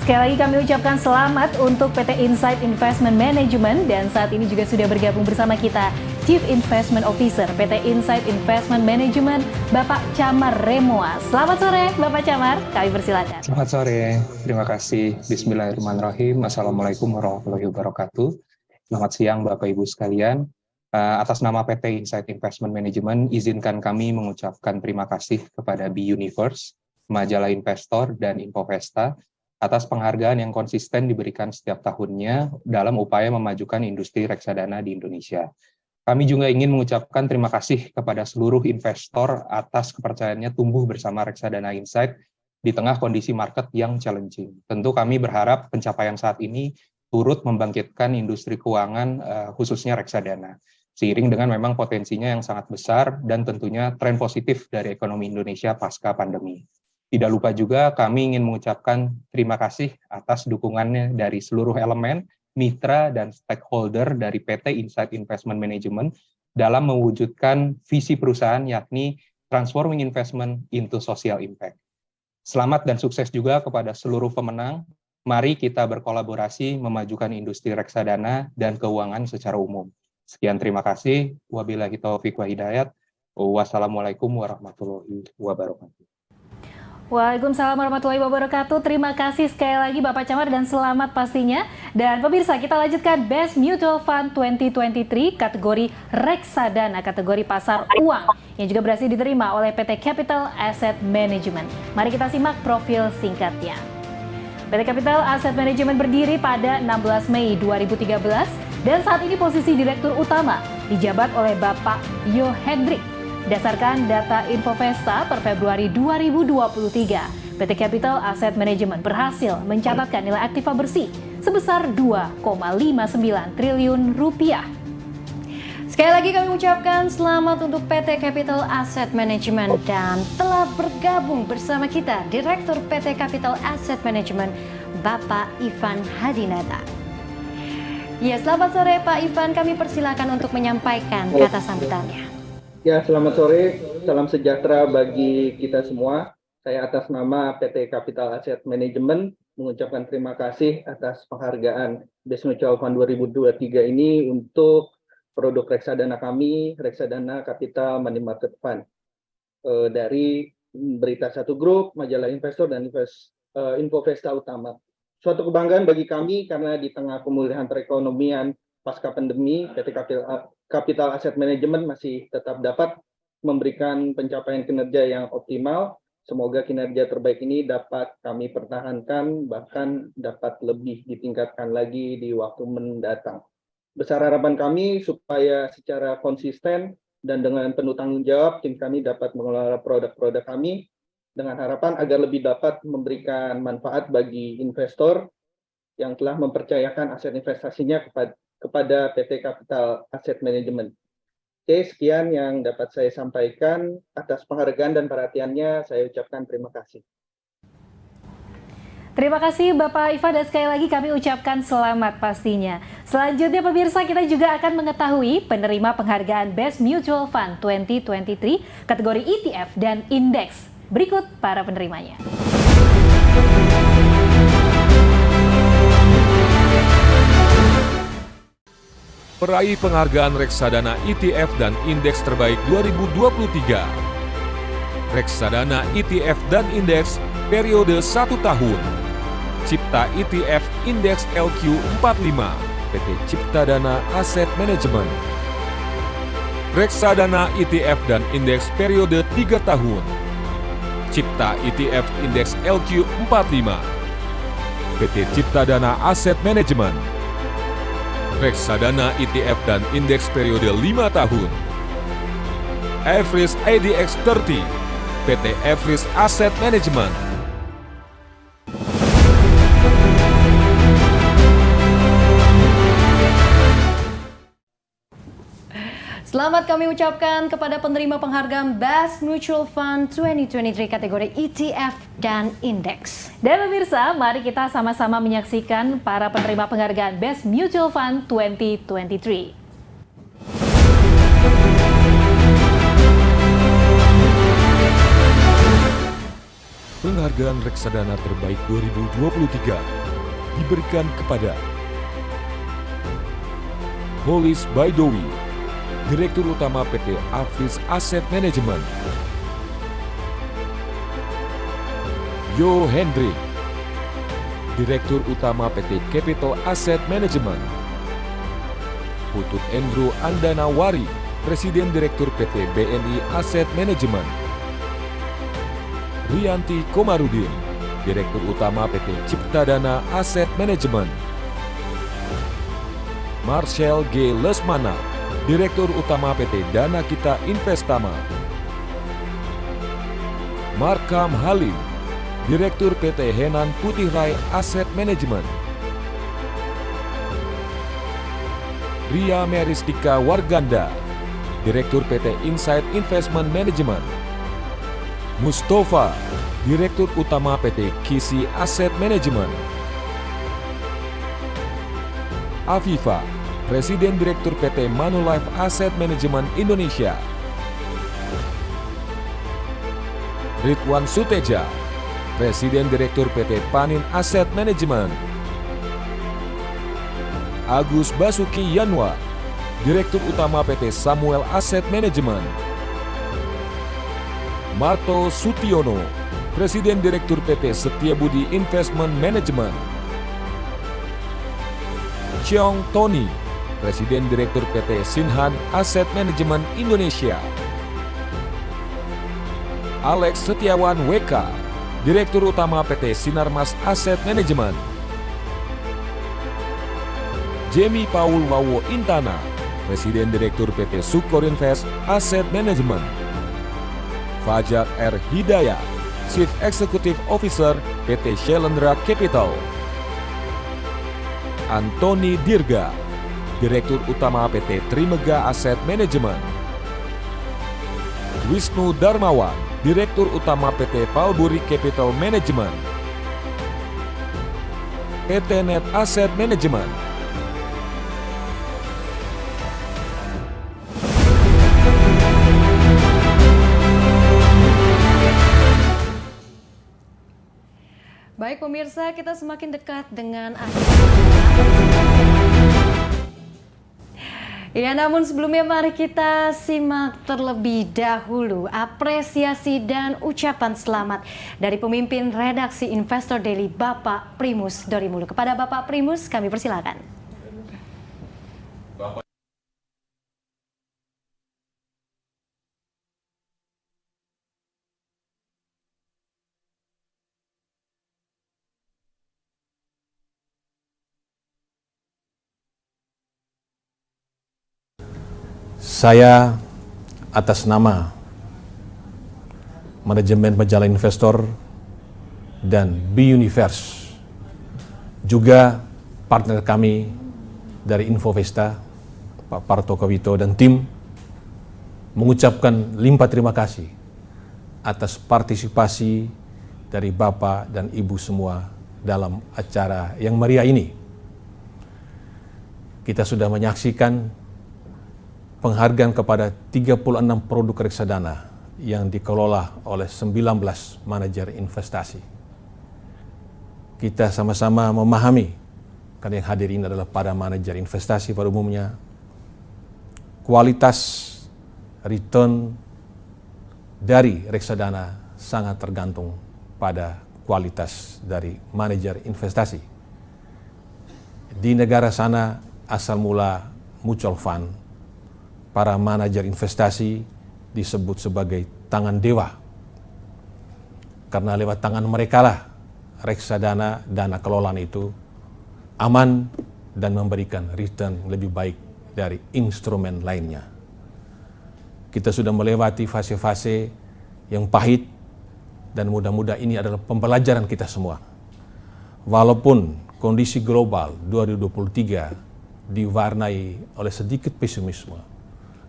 Sekali lagi kami ucapkan selamat untuk PT Insight Investment Management, dan saat ini juga sudah bergabung bersama kita Chief Investment Officer PT Insight Investment Management, Bapak Camar Remoa. Selamat sore Bapak Camar, kami persilakan. Selamat sore, terima kasih. Bismillahirrahmanirrahim. Assalamualaikum warahmatullahi wabarakatuh. Selamat siang Bapak Ibu sekalian. Atas nama PT Insight Investment Management, izinkan kami mengucapkan terima kasih kepada B-Universe, Majalah Investor, dan Infovesta atas penghargaan yang konsisten diberikan setiap tahunnya dalam upaya memajukan industri reksadana di Indonesia. Kami juga ingin mengucapkan terima kasih kepada seluruh investor atas kepercayaannya tumbuh bersama reksadana Insight di tengah kondisi market yang challenging. Tentu kami berharap pencapaian saat ini turut membangkitkan industri keuangan khususnya reksadana, seiring dengan memang potensinya yang sangat besar dan tentunya tren positif dari ekonomi Indonesia pasca pandemi. Tidak lupa juga kami ingin mengucapkan terima kasih atas dukungannya dari seluruh elemen, mitra, dan stakeholder dari PT Insight Investment Management dalam mewujudkan visi perusahaan yakni Transforming Investment into Social Impact. Selamat dan sukses juga kepada seluruh pemenang. Mari kita berkolaborasi memajukan industri reksadana dan keuangan secara umum. Sekian, terima kasih. Wabillahi taufiq wa hidayat. Wassalamualaikum warahmatullahi wabarakatuh. Waalaikumsalam warahmatullahi wabarakatuh. Terima kasih sekali lagi Bapak Camar dan selamat pastinya. Dan pemirsa, kita lanjutkan Best Mutual Fund 2023 kategori reksadana, kategori pasar uang yang juga berhasil diterima oleh PT Capital Asset Management. Mari kita simak profil singkatnya. PT Capital Asset Management berdiri pada 16 Mei 2013 dan saat ini posisi direktur utama dijabat oleh Bapak Yo Hendrik. Berdasarkan data Infovesta per Februari 2023, PT Capital Asset Management berhasil mencatatkan nilai aktiva bersih sebesar 2,59 triliun rupiah. Sekali lagi kami ucapkan selamat untuk PT Capital Asset Management dan telah bergabung bersama kita Direktur PT Capital Asset Management, Bapak Ivan Hadinata. Ya, selamat sore Pak Ivan, kami persilakan untuk menyampaikan kata sambutannya. Ya, selamat sore, salam sejahtera bagi kita semua. Saya atas nama PT Capital Asset Management mengucapkan terima kasih atas penghargaan Best Mutual Fund 2023 ini untuk produk reksadana kami, Reksadana Capital Money Market Fund. Dari Berita Satu Group, Majalah Investor, dan Infovesta Utama. Suatu kebanggaan bagi kami karena di tengah pemulihan perekonomian pasca pandemi, PT Capital Asset Management masih tetap dapat memberikan pencapaian kinerja yang optimal. Semoga kinerja terbaik ini dapat kami pertahankan, bahkan dapat lebih ditingkatkan lagi di waktu mendatang. Besar harapan kami supaya secara konsisten dan dengan penuh tanggung jawab, tim kami dapat mengelola produk-produk kami dengan harapan agar lebih dapat memberikan manfaat bagi investor yang telah mempercayakan aset investasinya kepada PT Capital Asset Management. Oke, sekian yang dapat saya sampaikan. Atas penghargaan dan perhatiannya, saya ucapkan terima kasih. Terima kasih Bapak Iva, dan sekali lagi kami ucapkan selamat pastinya. Selanjutnya pemirsa, kita juga akan mengetahui penerima penghargaan Best Mutual Fund 2023 kategori ETF dan Indeks. Berikut para penerimanya. Peraih penghargaan reksadana ETF dan indeks terbaik 2023. Reksadana ETF dan indeks periode 1 tahun. Cipta ETF Indeks LQ45 PT Ciptadana Asset Management. Reksadana ETF dan indeks periode 3 tahun. Cipta ETF Indeks LQ45 PT Ciptadana Asset Management. Reksadana ETF dan indeks periode 5 tahun. Everest IDX 30 PT Everest Asset Management. Selamat kami ucapkan kepada penerima penghargaan Best Mutual Fund 2023 kategori ETF dan Indeks. Dan pemirsa, mari kita sama-sama menyaksikan para penerima penghargaan Best Mutual Fund 2023. Penghargaan reksadana terbaik 2023 diberikan kepada Holis Baidowi, Direktur Utama PT Avis Asset Management. Yo Hendrik, Direktur Utama PT Capital Asset Management. Putut Endro Andanawari, Presiden Direktur PT BNI Asset Management. Rianti Komarudin, Direktur Utama PT Ciptadana Asset Management. Marcel G. Lesmana, Direktur Utama PT Dana Kita Investama. Markam Halim, Direktur PT Henan Putih Rai Asset Management. Ria Meristika Warganda, Direktur PT Insight Investment Management. Mustafa, Direktur Utama PT Kisi Asset Management. Afifa, Presiden Direktur PT Manulife Asset Management Indonesia. Ridwan Suteja, Presiden Direktur PT Panin Asset Management. Agus Basuki Yanwar, Direktur Utama PT Samuel Asset Management. Marto Sutiono, Presiden Direktur PT Setiabudi Investment Management. Cheong Tony, Presiden Direktur PT Sinhan Asset Management Indonesia. Alex Setiawan WK, Direktur Utama PT Sinarmas Asset Management. Jamie Paul Wawo Intana, Presiden Direktur PT Sukorinvest Asset Management. Fajar R. Hidayat, Chief Executive Officer PT Shalendra Capital. Antoni Dirga, Direktur Utama PT Trimega Asset Management. Wisnu Darmawan, Direktur Utama PT Palburi Capital Management. PT Net Asset Management. Baik pemirsa, kita semakin dekat dengan akhir. Ya, namun sebelumnya mari kita simak terlebih dahulu apresiasi dan ucapan selamat dari pemimpin redaksi Investor Daily Bapak Primus Dorimulu. Kepada Bapak Primus kami persilakan. Saya atas nama manajemen majalah Investor dan B-Universe, juga partner kami dari Infovesta, Pak Parto Kawito dan tim, mengucapkan limpah terima kasih atas partisipasi dari Bapak dan Ibu semua dalam acara yang meriah ini. Kita sudah menyaksikan penghargaan kepada 36 produk reksadana yang dikelola oleh 19 manajer investasi. Kita sama-sama memahami, karena yang hadir ini adalah para manajer investasi pada umumnya, kualitas return dari reksadana sangat tergantung pada kualitas dari manajer investasi. Di negara sana asal mula mutual fund, para manajer investasi disebut sebagai tangan dewa. Karena lewat tangan mereka lah reksadana, dana kelolaan itu aman dan memberikan return lebih baik dari instrumen lainnya. Kita sudah melewati fase-fase yang pahit dan mudah-mudahan ini adalah pembelajaran kita semua. Walaupun kondisi global 2023 diwarnai oleh sedikit pesimisme,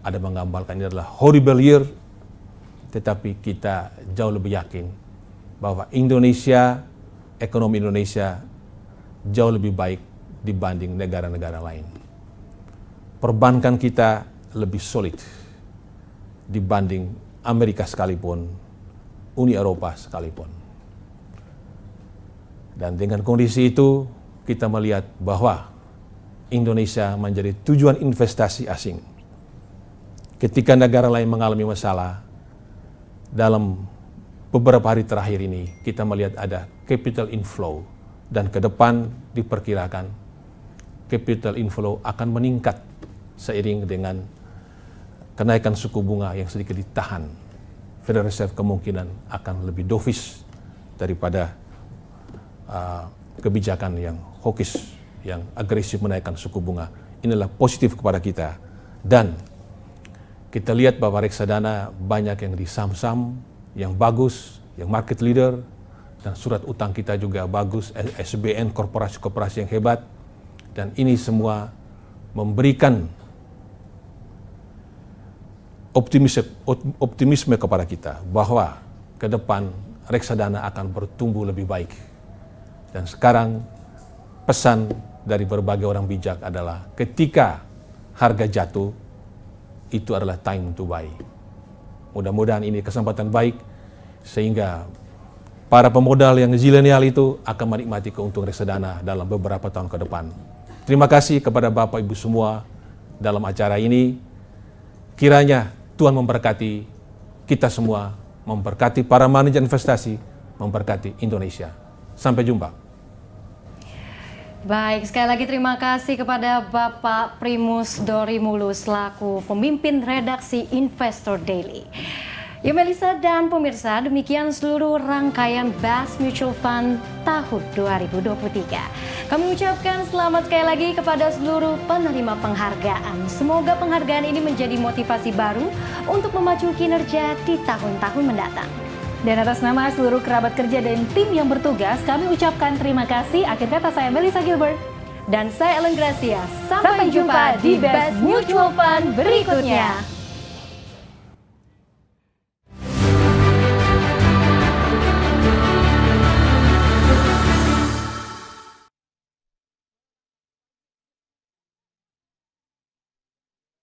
ada menggambarkan ini adalah horrible year, tetapi kita jauh lebih yakin bahwa Indonesia, ekonomi Indonesia jauh lebih baik dibanding negara-negara lain. Perbankan kita lebih solid dibanding Amerika sekalipun, Uni Eropa sekalipun. Dan dengan kondisi itu kita melihat bahwa Indonesia menjadi tujuan investasi asing. Ketika negara lain mengalami masalah, dalam beberapa hari terakhir ini kita melihat ada capital inflow, dan ke depan diperkirakan capital inflow akan meningkat seiring dengan kenaikan suku bunga yang sedikit ditahan. Federal Reserve kemungkinan akan lebih dovish daripada kebijakan yang hawkish, yang agresif menaikkan suku bunga. Inilah positif kepada kita. Dan kita lihat bahwa reksadana banyak yang di saham-saham yang bagus, yang market leader, dan surat utang kita juga bagus, SBN, korporasi-korporasi yang hebat. Dan ini semua memberikan optimisme kepada kita bahwa ke depan reksadana akan bertumbuh lebih baik. Dan sekarang pesan dari berbagai orang bijak adalah ketika harga jatuh, itu adalah time to buy. Mudah-mudahan ini kesempatan baik sehingga para pemodal yang zilenial itu akan menikmati keuntungan reksadana dalam beberapa tahun ke depan. Terima kasih kepada Bapak Ibu semua dalam acara ini. Kiranya Tuhan memberkati kita semua, memberkati para manajer investasi, memberkati Indonesia. Sampai jumpa. Baik, sekali lagi terima kasih kepada Bapak Primus Dorimulu selaku pemimpin redaksi Investor Daily. Ya Melisa dan pemirsa, demikian seluruh rangkaian Best Mutual Fund tahun 2023. Kami ucapkan selamat sekali lagi kepada seluruh penerima penghargaan. Semoga penghargaan ini menjadi motivasi baru untuk memacu kinerja di tahun-tahun mendatang. Dan atas nama seluruh kerabat kerja dan tim yang bertugas, kami ucapkan terima kasih. Akhir kata saya Melisa Gilbert. Dan saya Ellen Gracia. Sampai jumpa di Best Mutual Fund berikutnya.